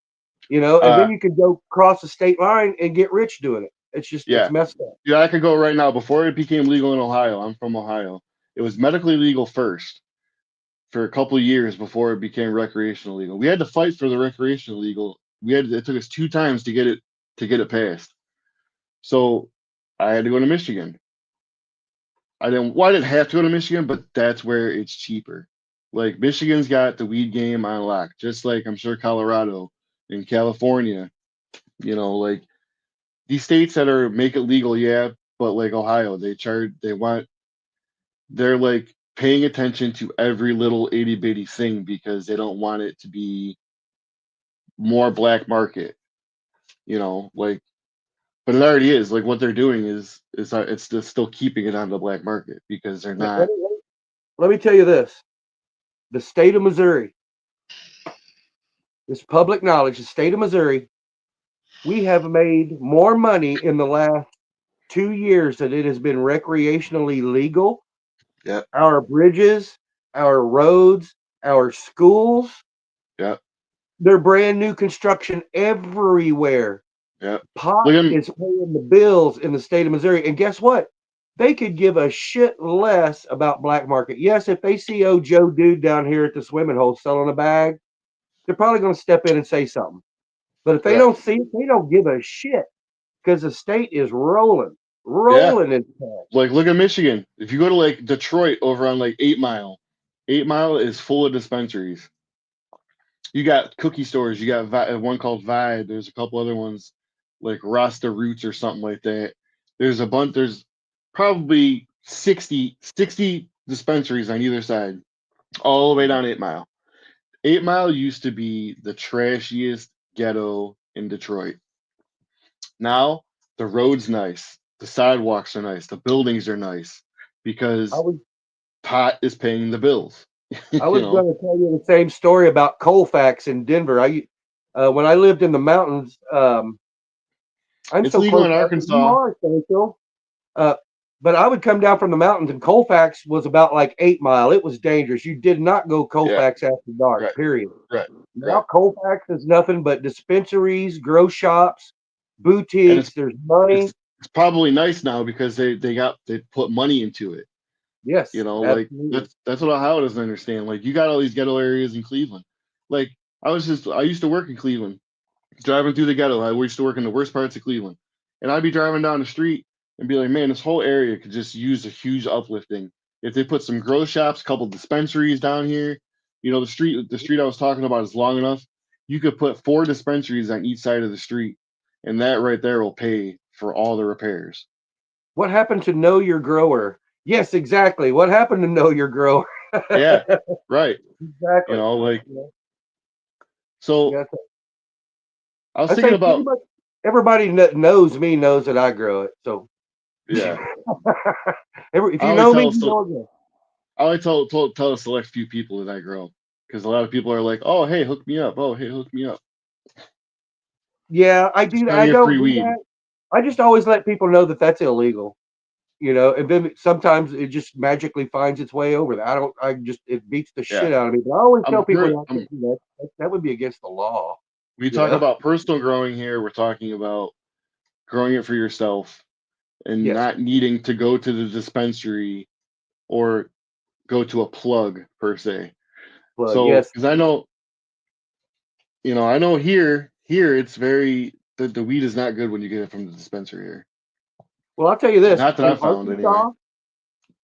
And then Uh you can go cross the state line and get rich doing it. It's yeah. messed up. Yeah, I could go right now. Before it became legal in Ohio, I'm from Ohio. It was medically legal first for a couple of years before it became recreational legal. We had to fight for the recreational legal. It took us 2 times to get it passed. So I had to go to Michigan. I didn't have to go to Michigan, but that's where it's cheaper. Like Michigan's got the weed game on lock, just like I'm sure Colorado and California, like these states that are make it legal, yeah, but like Ohio, they're like paying attention to every little itty bitty thing because they don't want it to be more black market, like, but it already is. Like what they're doing is it's just still keeping it on the black market because they're Let, not. let me, let me tell you this. The state of Missouri, it's public knowledge, the state of Missouri, we have made more money in the last 2 years that it has been recreationally legal. Yeah, Our bridges, our roads, our schools, yeah, they're brand new construction everywhere. yeah. Pot Look at him. is paying the bills in the state of Missouri. And guess what? They could give a shit less about black market. Yes, if they see old Joe Dude down here at the swimming hole selling a bag, they're probably going to step in and say something. But if they Yeah, don't see it, they don't give a shit because the state is rolling, yeah. rolling in cash. Like look at Michigan. If you go to like Detroit over on like 8 Mile, 8 Mile is full of dispensaries. You got cookie stores. You got one called Vibe. There's a couple other ones like Rasta Roots or something like that. There's a bunch. There's probably 60 dispensaries on either side, all the way down 8 Mile. 8 Mile used to be the trashiest ghetto in Detroit. Now the road's nice, the sidewalks are nice, the buildings are nice I because was pot is paying the bills. I you was know, going to tell you the same story about Colfax in Denver. When I lived in the mountains, I'm It's so legal close in up. You Arkansas. are, Central. Uh, but I would come down from the mountains, and Colfax was about like 8 Mile. It was dangerous. You did not go Yeah, Colfax after dark. right, Period. right, right. Now Colfax is nothing but dispensaries, grow shops, And boutiques. There's money. it's probably nice now because they put money into it. You Yes, know, like absolutely. that's what Ohio doesn't understand. Like you got all these ghetto areas in Cleveland. Like I used to work in Cleveland, driving through the ghetto. I used to work in the worst parts of Cleveland, and I'd be driving down the street and be like, man, this whole area could just use a huge uplifting. If they put some grow shops, couple dispensaries down here, you know, the street I was talking about is long enough. You could put 4 dispensaries on each side of the street, and that right there will pay for all the repairs. What happened to know your grower? Yes, exactly. What happened to know your grower? Yeah, right. You Exactly. know, like You know, so. yeah, I was I thinking say pretty about much everybody that knows me knows that I grow it. So yeah. if I you only know me, tell you so know it. I only tell a select few people that I grow because a lot of people are like, oh hey, hook me up. Oh hey, hook me up. Yeah, I Just do. trying to I get don't free do weed. that. I just always let people know that that's illegal. You know, and then sometimes it just magically finds its way over there. I don't. I just it beats the Yeah, shit out of me. But I always tell people not to I'm do that. That would be against the law. we You talk know. about personal growing here. We're talking about growing it for yourself and Yes. not needing to go to the dispensary or go to a plug per se. Well, So yes. because I know, you know, I know here it's very the weed is not good when you get it from the dispensary here. Well, I'll tell you this. Not that In I found anyway.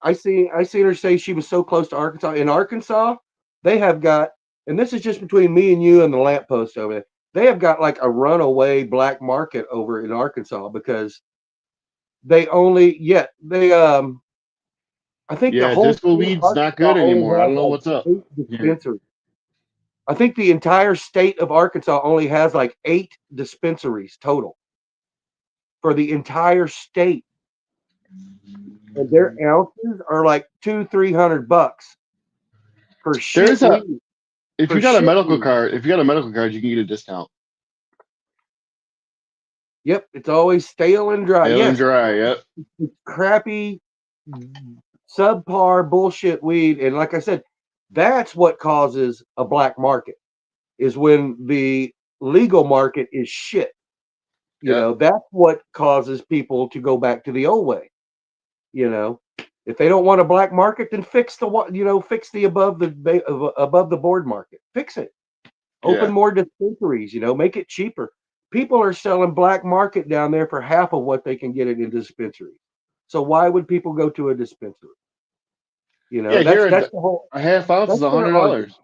Arkansas, I seen her say she was so close to Arkansas. In Arkansas, they have got, and this is just between me and you and the lamppost over there. They have got like a runaway black market over in Arkansas because they only yet they I think the Yeah, whole disco state of weed's not good Arkansas only anymore. I has don't know like what's up 8 here. dispensaries. I think the entire state of Arkansas only has like 8 dispensaries total for the entire state, and their ounces are like $200-300 for shit There's a weed. if For you got a shit medical weed. card, if you got a medical card, you can get a discount. Yep, it's always stale and dry. Stale and Yes, dry. Yep. it's crappy, subpar bullshit weed. And like I said, that's what causes a black market is when the legal market is shit. You Yep. know, that's what causes people to go back to the old way. You know, if they don't want a black market, then fix fix the above the board market. Fix it. Open Yeah. more dispensaries, make it cheaper. People are selling black market down there for half of what they can get it in dispensaries. So why would people go to a dispensary? Yeah. That's Here that's the whole a half ounce is that's their argument. $100.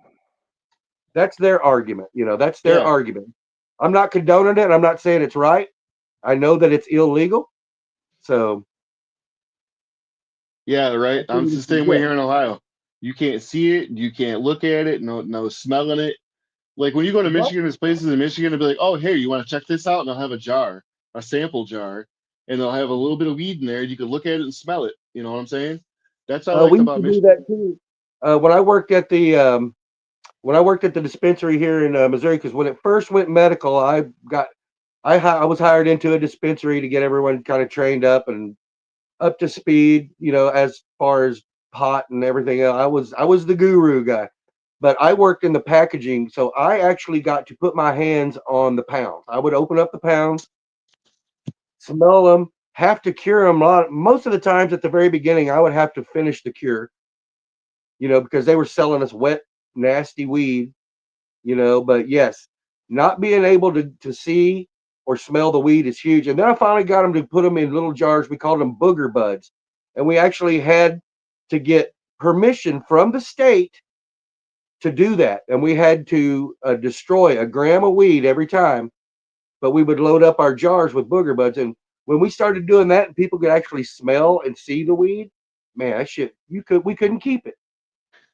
That's their argument. That's their Yeah. argument. I'm not condoning it. I'm not saying it's right. I know that it's illegal. So Yeah. I Right. I'm figured the it's a same way gift. here in Ohio. You can't see it. You can't look at it. No smelling it. Like when you go to What? Michigan, there's places in Michigan to be like, oh, hey, you want to check this out? And they'll have a sample jar, and they'll have a little bit of weed in there. You can look at it and smell it. You know what I'm saying? That's what I liked We used about to do Michigan. that too. When I worked at the dispensary here in Missouri, because when it first went medical, I was hired into a dispensary to get everyone kind of trained up and up to speed, as far as pot and everything else. I was the guru guy, but I worked in the packaging, so I actually got to put my hands on the pounds. I would open up the pounds, smell them, have to cure them. Most of the times at the very beginning, I would have to finish the cure, because they were selling us wet, nasty weed, But yes, not being able to see or smell the weed is huge. And then I finally got them to put them in little jars. We called them booger buds, and we actually had to get permission from the state to do that, and we had to destroy a gram of weed every time. But we would load up our jars with booger buds, and when we started doing that, and people could actually smell and see the weed, man, that shit we couldn't keep it.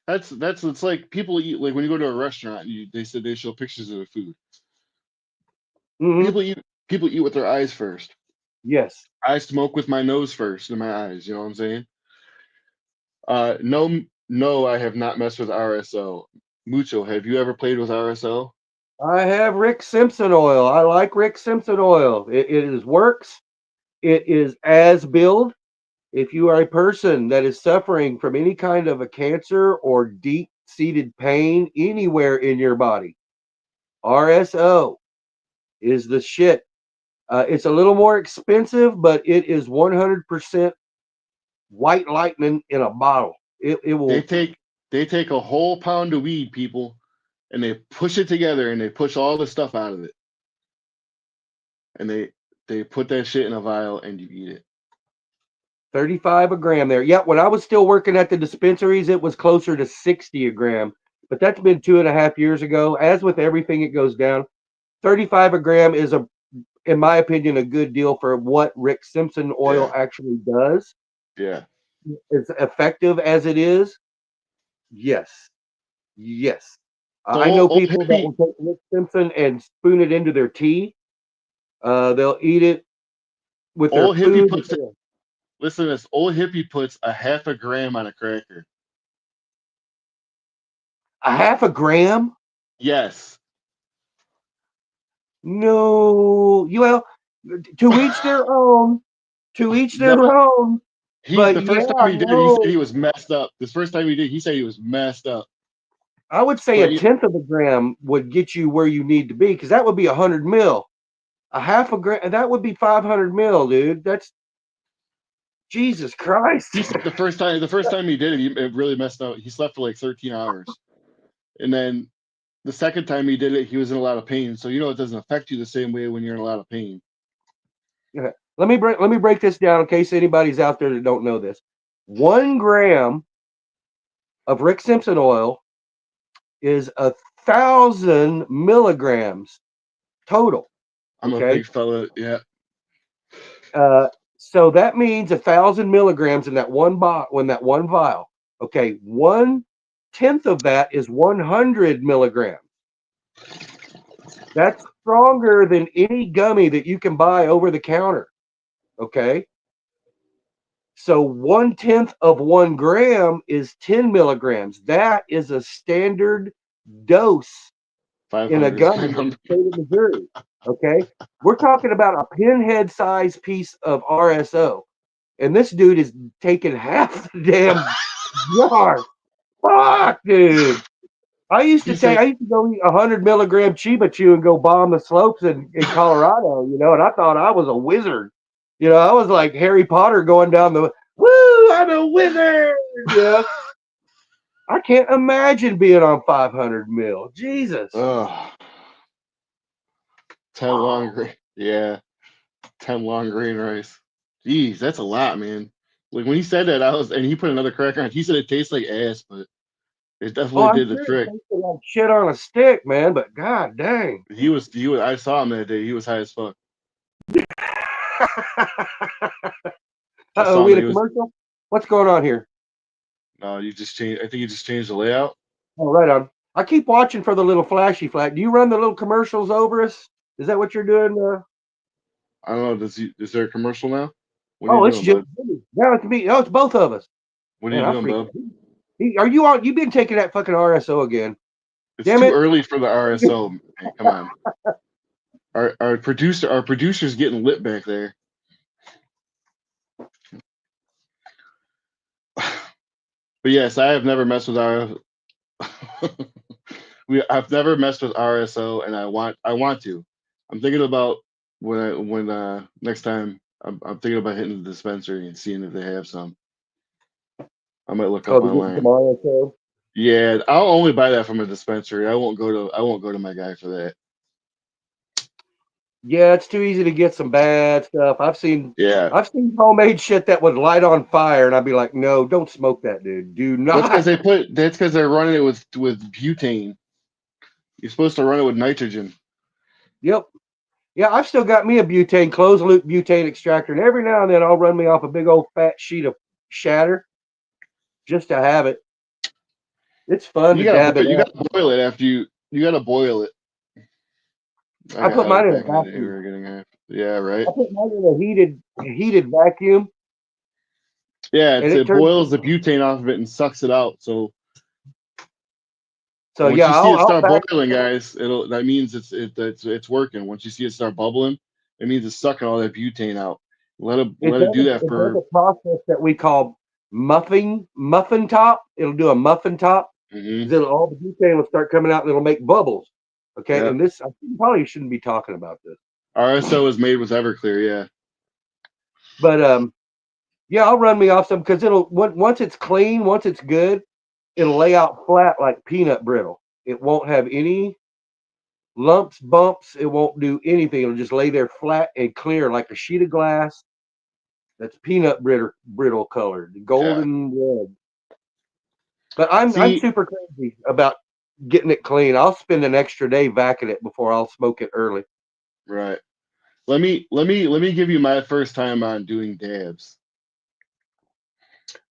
That's it's like people eat like when you go to a restaurant, they said they show pictures of the food. Hmm. People eat with their eyes first. Yes. I smoke with my nose first and my eyes. You know what I'm saying? No, no, I have not messed with RSO. Mucho, have you ever played with RSO? I have Rick Simpson oil. I like Rick Simpson oil. It is works. It is as billed. If you are a person that is suffering from any kind of a cancer or deep-seated pain anywhere in your body, RSO is the shit. It's a little more expensive, but it is 100% white lightning in a bottle. It They will. take a whole pound of weed, people, and they push it together and they push all the stuff out of it. And they put that shit in a vial and you eat it. 35 a gram there. Yeah, when I was still working at the dispensaries, it was closer to 60 a gram. But that's been 2.5 years ago. As with everything, it goes down. 35 a gram is in my opinion, a good deal for what Rick Simpson oil actually does. Yeah. As effective as it is, yes. Yes. So I know old people that hippie, will take Rick Simpson and spoon it into their tea. They'll eat it with their old hippie food. puts listen to this. Old hippie puts a half a gram on a cracker. A half a gram? Yes. No. Well, to each their own. To each No, their own. But the yeah, first time he did it, he said no. he was messed up. This first time he did, he said he was messed up. I would say But a tenth of a gram would get you where you need to be because that would be 100 mil. A half a gram, that would be 500 mil, dude. That's Jesus Christ. he said the first time he did it, it really messed up. He slept for like 13 hours. And then the second time he did it, he was in a lot of pain. So it doesn't affect you the same way when you're in a lot of pain. Okay. Let me break this down in case anybody's out there that don't know this. 1 gram of Rick Simpson oil is 1,000 milligrams total. I'm a Okay. big fella. Yeah. So that means 1,000 milligrams in that one vial. Okay, 1/10 of that is 100 milligrams. That's stronger than any gummy that you can buy over the counter. Okay, so 1/10 of 1 gram is 10 milligrams. That is a standard dose in a 500 is my gummy in number. the state of Missouri. Okay, we're talking about a pinhead size piece of RSO. And this dude is taking half the damn jar. Fuck, dude. I used He to said, go eat 100 milligram Chiba Chew and go bomb the slopes in Colorado, and I thought I was a wizard. I was like Harry Potter going down woo, I'm a wizard. I can't imagine being on 500 mil. Jesus. oh, 10 long grain. Yeah. 10 long grain rice. Jeez, that's a lot, man. Like when he said that, and he put another cracker on. He said it tastes like ass, but it Oh, definitely I'm did the sure it trick. tasted like shit on a stick, man, but god dang. He was. I saw him that day. He was high as fuck. I Uh-oh, saw him. we in And a he was. commercial? What's going on here? No, you just changed. I think you just changed the layout. Oh, right on. I keep watching for the little flashy flag. Do you run the little commercials over us? Is that what you're doing? I don't know. Is there a commercial now? What are you Oh, it's doing, just bud? me. Now it's me. Oh, it's both of us. What are Man, you I doing, freak. bub? Are you on? You've been taking that fucking RSO again. It's Damn too it. early for the RSO. Man, come on. Our producer's getting lit back there. But yes, I have never messed with I've never messed with RSO, and I want to. I'm thinking about when next time I'm thinking about hitting the dispensary and seeing if they have some. I might look Oh, up to get some online. RSO. Yeah, I'll only buy that from a dispensary. I won't go to my guy for that. Yeah, it's too easy to get some bad stuff. I've seen Yeah, homemade shit that would light on fire, and I'd be like, no, don't smoke that, dude. Do that's not. because they're running it with butane. You're supposed to run it with nitrogen. Yep. Yeah, I've still got me a butane closed loop butane extractor, and every now and then I'll run me off a big old fat sheet of shatter just to have it. It's fun to dab it You up. gotta boil it after you gotta boil it. I I put got mine it in a back in the day. We vacuum. were getting it. Yeah, right. I put mine in a heated vacuum, Yeah, and it it turns. boils the butane off of it and sucks it out. So So Once yeah, you see it I'll start back. boiling, guys, that means it's working. Once you see it start bubbling, it means it's sucking all that butane out. Let it do that It does for. a process that we call muffin top. It'll do a muffin top. Mhm. Then all the butane will start coming out and it'll make bubbles. Okay, Yeah. and this I probably shouldn't be talking about this, RSO is made with Everclear. Yeah. but yeah, I'll run me off some because once it's clean, once it's good, it'll lay out flat like peanut brittle. It won't have any lumps, bumps. It won't do anything. It'll just lay there flat and clear like a sheet of glass that's peanut brittle colored, Yeah. golden red. But I'm See, super crazy about getting it clean. I'll spend an extra day vacuuming it before I'll smoke it early. right. Let me give you my first time on doing dabs.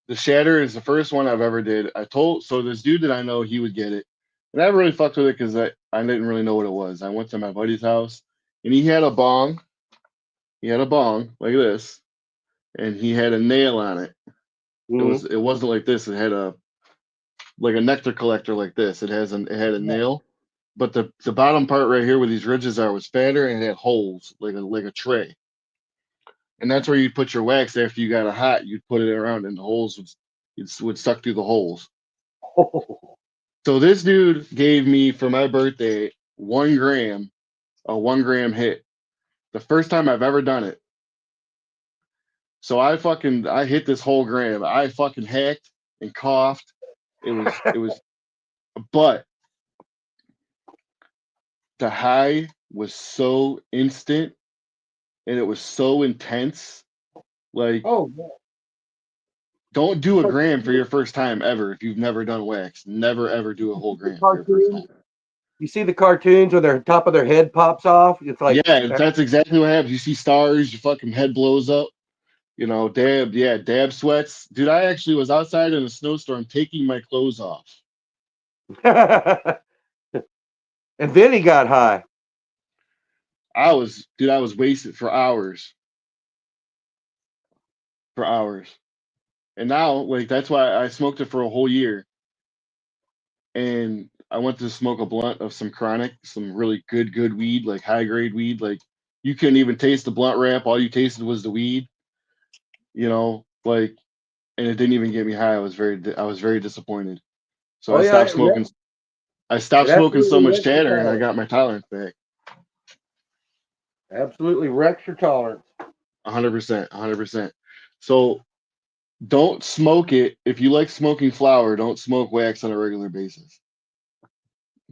The shatter is the first one I've ever did. So this dude that I know, he would get it, and I really fucked with it because I didn't really know what it was. I went to my buddy's house, and he had a bong. He had a bong like this, and he had a nail on it. Mm-hmm. It wasn't like this. It had a like a nectar collector like this. It had a nail, but the bottom part right here where these ridges are was fatter and it had holes like a tray. And that's where you'd put your wax after you got it hot. You'd put it around, and the holes would suck through the holes. So this dude gave me for my birthday 1 gram, a 1 gram hit. The first time I've ever done it. So I hit this whole gram. I fucking hacked and coughed. It was but the high was so instant and it was so intense. Like, Oh yeah. don't do a gram for your first time ever if you've never done wax. Never ever do a whole gram for your first time. You see the cartoons where their top of their head pops off? It's like Yeah, that's exactly what happens. You see stars, your fucking head blows up. Dab sweats. Dude, I actually was outside in a snowstorm taking my clothes off. and then he got high. I was wasted for hours. For hours. And now, like, that's why I smoked it for a whole year. And I went to smoke a blunt of some chronic, some really good weed, like high grade weed. Like, you couldn't even taste the blunt wrap. All you tasted was the weed, like, and it didn't even get me high. I was very disappointed. So Oh yeah, I stopped it smoking so absolutely much wrecks your chatter and I tolerance. got my tolerance back. Absolutely wrecks your tolerance. 100%, 100%. So don't smoke it. If you like smoking flower, don't smoke wax on a regular basis.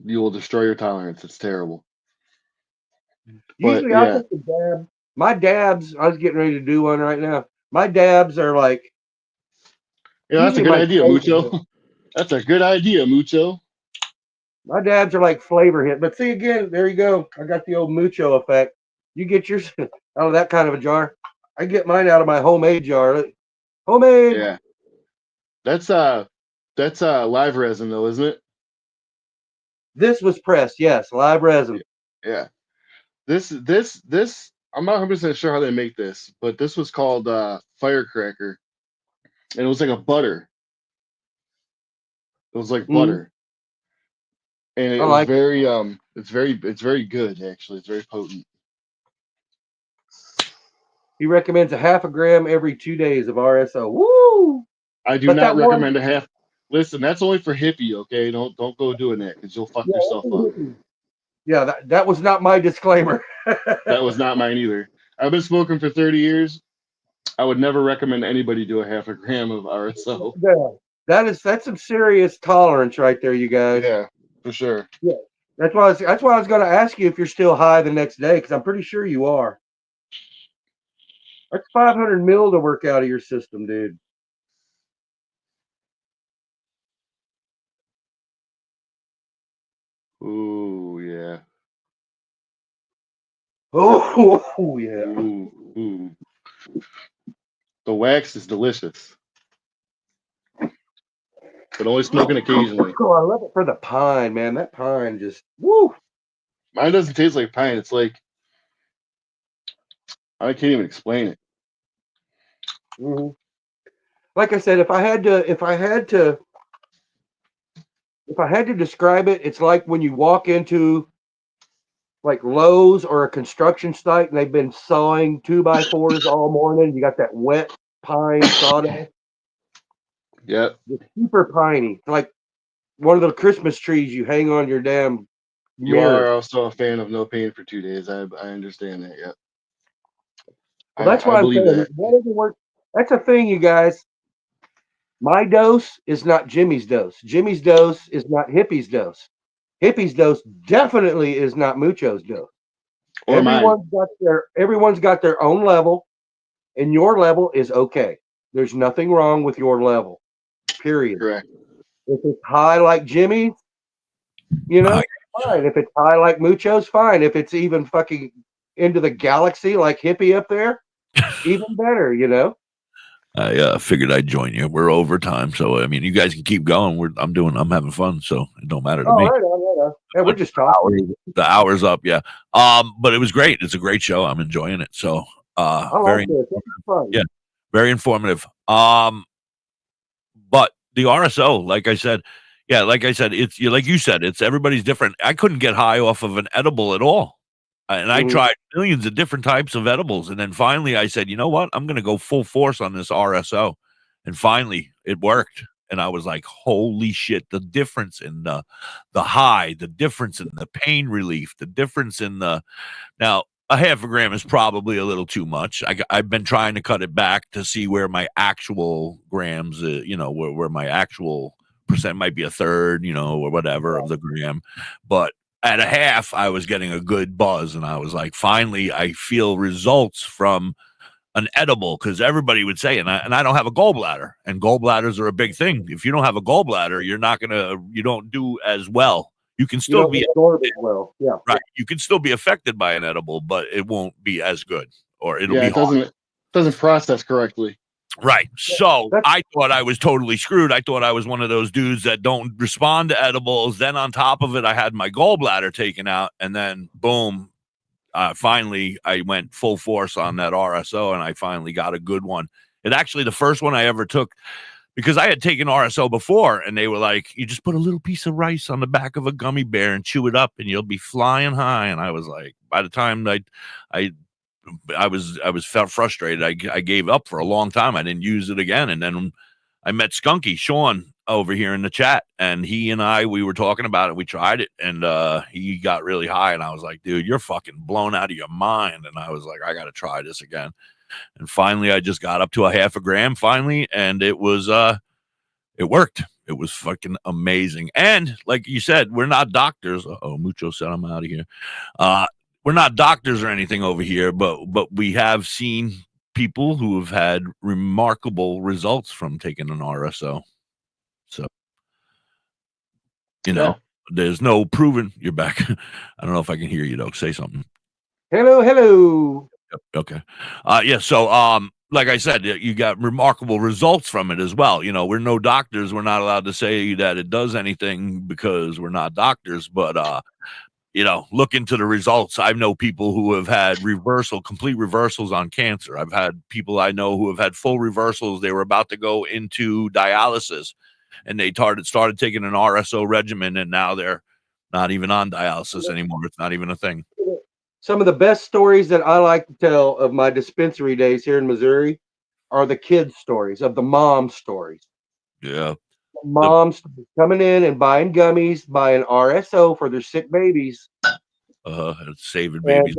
You will destroy your tolerance. It's terrible. But Usually I yeah, take the dab. My dabs, I was getting ready to do one right now. My dabs are like that's a usually good my idea, flavor Mucho. hit. That's a good idea, Mucho. My dabs are like flavor hit. But see again, there you go. I got the old Mucho effect. You get yours out of that kind of a jar. I get mine out of my homemade jar. Homemade. Yeah. That's live resin though, isn't it? This was pressed, yes, live resin. Yeah. This I'm not 100% sure how they make this, but this was called firecracker. And it was like a butter. It was like Mm-hmm. butter. And I it was like it. very it's very good actually. It's very potent. He recommends a half a gram every 2 days of RSO. Woo! I do But not that one, recommend a half. Listen, that's only for hippie, okay? Don't go doing that because you'll fuck yourself up. yeah, yeah, that was not my disclaimer. That was not mine either. I've been smoking for 30 years. I would never recommend anybody do a half a gram of RSO. Yeah, that's some serious tolerance right there, you guys. Yeah, for sure. Yeah, that's why I was going to ask you if you're still high the next day because I'm pretty sure you are. That's 500 mil to work out of your system, dude. Ooh, yeah. Oh yeah. Ooh. The wax is delicious, but only smoking occasionally. Oh, I love it for the pine, man. That pine just woo. Mine doesn't taste like pine. It's like I can't even explain it. Mm-hmm. Like I said, if I had to if I had to describe it, it's like when you walk into like Lowe's or a construction site and they've been sawing 2x4s all morning. You got that wet pine sawdust. Yep. It's super piney. It's like one of the Christmas trees you hang on your damn You mirror. are also a fan of no pain for 2 days. I understand that. Yep. Well, that's I why I'm believe saying that. whatever works. That's a thing, you guys. My dose is not Jimmy's dose. Jimmy's dose is not Hippie's dose. Hippie's dose definitely is not Mucho's dose. Or mine. Everyone's got their own level, and your level is okay. There's nothing wrong with your level. Period. Correct. If it's high like Jimmy's, you know, fine. If it's high like Mucho's, fine. If it's even fucking into the galaxy like Hippie up there, even better, you know. I figured I'd join you. We're overtime, so I mean, you guys can keep going. I'm having fun, so it don't matter to me. Right on. Yeah, we're just talking. The hour's up, yeah. But it was great. It's a great show. I'm enjoying it. So, I very like this. This is fun. Yeah, very informative. But the RSO, like I said, it's like you said, it's everybody's different. I couldn't get high off of an edible at all. And I tried millions of different types of edibles. And then finally I said, you know what? I'm going to go full force on this RSO. And finally it worked. And I was like, holy shit, the difference in the high, the difference in the pain relief, the difference in now a half a gram is probably a little too much. I've been trying to cut it back to see where my actual grams, where my actual percent might be a third, or whatever of the gram. But at a half, I was getting a good buzz, and I was like, finally, I feel results from an edible, because everybody would say, and I don't have a gallbladder, and gallbladders are a big thing. If you don't have a gallbladder, you don't do as well. You can still be well, yeah, right. You can still be affected by an edible, but it won't be as good, or it'll be it doesn't process correctly. Right. So I thought I was totally screwed. I thought I was one of those dudes that don't respond to edibles. Then on top of it, I had my gallbladder taken out, and then boom, finally I went full force on that RSO, and I finally got a good one. It actually, the first one I ever took, because I had taken RSO before, and they were like, you just put a little piece of rice on the back of a gummy bear and chew it up, and you'll be flying high. And I was like, by the time I felt frustrated. I gave up for a long time. I didn't use it again. And then I met Skunky Sean over here in the chat, and he and we were talking about it. We tried it, and he got really high, and I was like, dude, you're fucking blown out of your mind. And I was like, I got to try this again. And finally I just got up to a half a gram finally, and it was it worked. It was fucking amazing. And like you said, we're not doctors. Mucho said I'm out of here. We're not doctors or anything over here, but we have seen people who have had remarkable results from taking an RSO. So, there's no proven. You're back. I don't know if I can hear you though. Say something. Hello. Yep, okay. So, like I said, you got remarkable results from it as well. We're no doctors. We're not allowed to say that it does anything because we're not doctors, but, look into the results. I know people who have had complete reversals on cancer. I've had people I know who have had full reversals. They were about to go into dialysis, and they started taking an RSO regimen, and now they're not even on dialysis anymore. It's not even a thing. Some of the best stories that I like to tell of my dispensary days here in Missouri are the kids' stories, of the mom stories. Yeah. Moms coming in and buying gummies, buying RSO for their sick babies. Saving babies.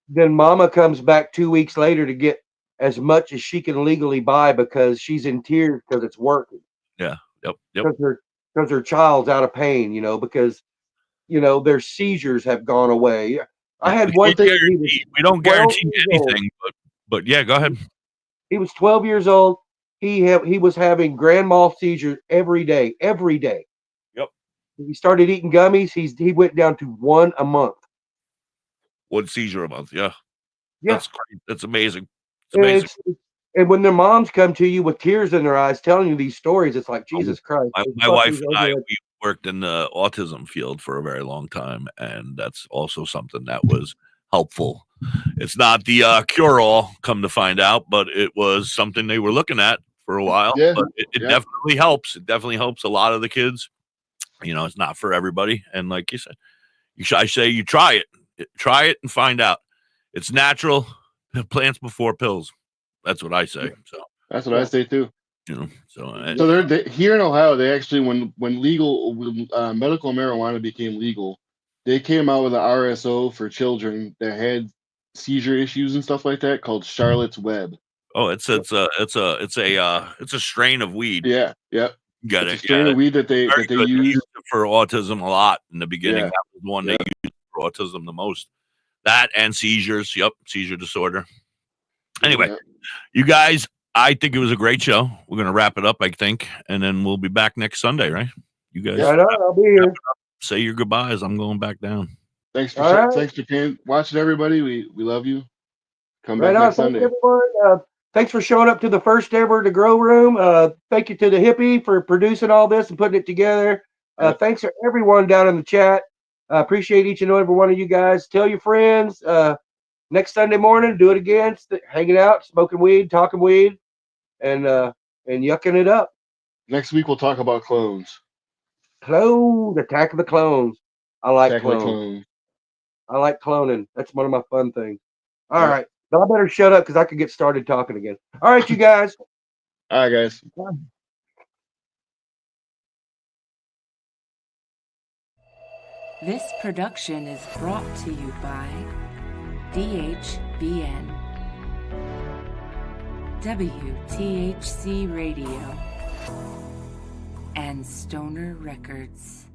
Then mama comes back 2 weeks later to get as much as she can legally buy because she's in tears because it's working. Yeah. Yep. Because her child's out of pain, because their seizures have gone away. I had one thing. We don't guarantee anything, but yeah, go ahead. He was 12 years old. He was having grand mal seizures every day. Yep. He started eating gummies. He went down to 1 a month. 1 seizure a month. Yeah. Yeah. That's great. That's amazing. It's amazing. And when their moms come to you with tears in their eyes telling you these stories, it's like, Jesus Christ. My wife and I, we worked in the autism field for a very long time, and that's also something that was helpful. It's not the cure-all, come to find out, but it was something they were looking at for a while. Yeah, but it definitely helps. It definitely helps a lot of the kids. It's not for everybody. And like you said, I say you try it and find out. It's natural. Plants before pills. That's what I say. So that's what I say too. So they're here in Ohio. They actually, when medical marijuana became legal, they came out with an RSO for children that had seizure issues and stuff like that called Charlotte's Web. Oh, it's a strain of weed. Yeah. Got it's it. A strain of weed that they use. They used it for autism a lot in the beginning. Yeah. That was the one they used for autism the most. That and seizures. Yep, seizure disorder. Anyway, you guys, I think it was a great show. We're gonna wrap it up, I think, and then we'll be back next Sunday, right? You guys, I'll be here. Say your goodbyes. I'm going back down. Thanks for watching, everybody. We love you. Come back next Sunday. Everyone. Thanks for showing up to the first ever The Grow Room. Thank you to the hippie for producing all this and putting it together. Thanks to everyone down in the chat. I appreciate each and every one of you guys. Tell your friends. Next Sunday morning, do it again. Hanging out, smoking weed, talking weed, and yucking it up. Next week we'll talk about clones. Clones, Attack of the Clones. I like Attack of the clones. Clones. I like cloning. That's one of my fun things. All right. Now I better shut up because I could get started talking again. All right, you guys. All right, guys. This production is brought to you by DHBN, WTHC Radio, and Stoner Records.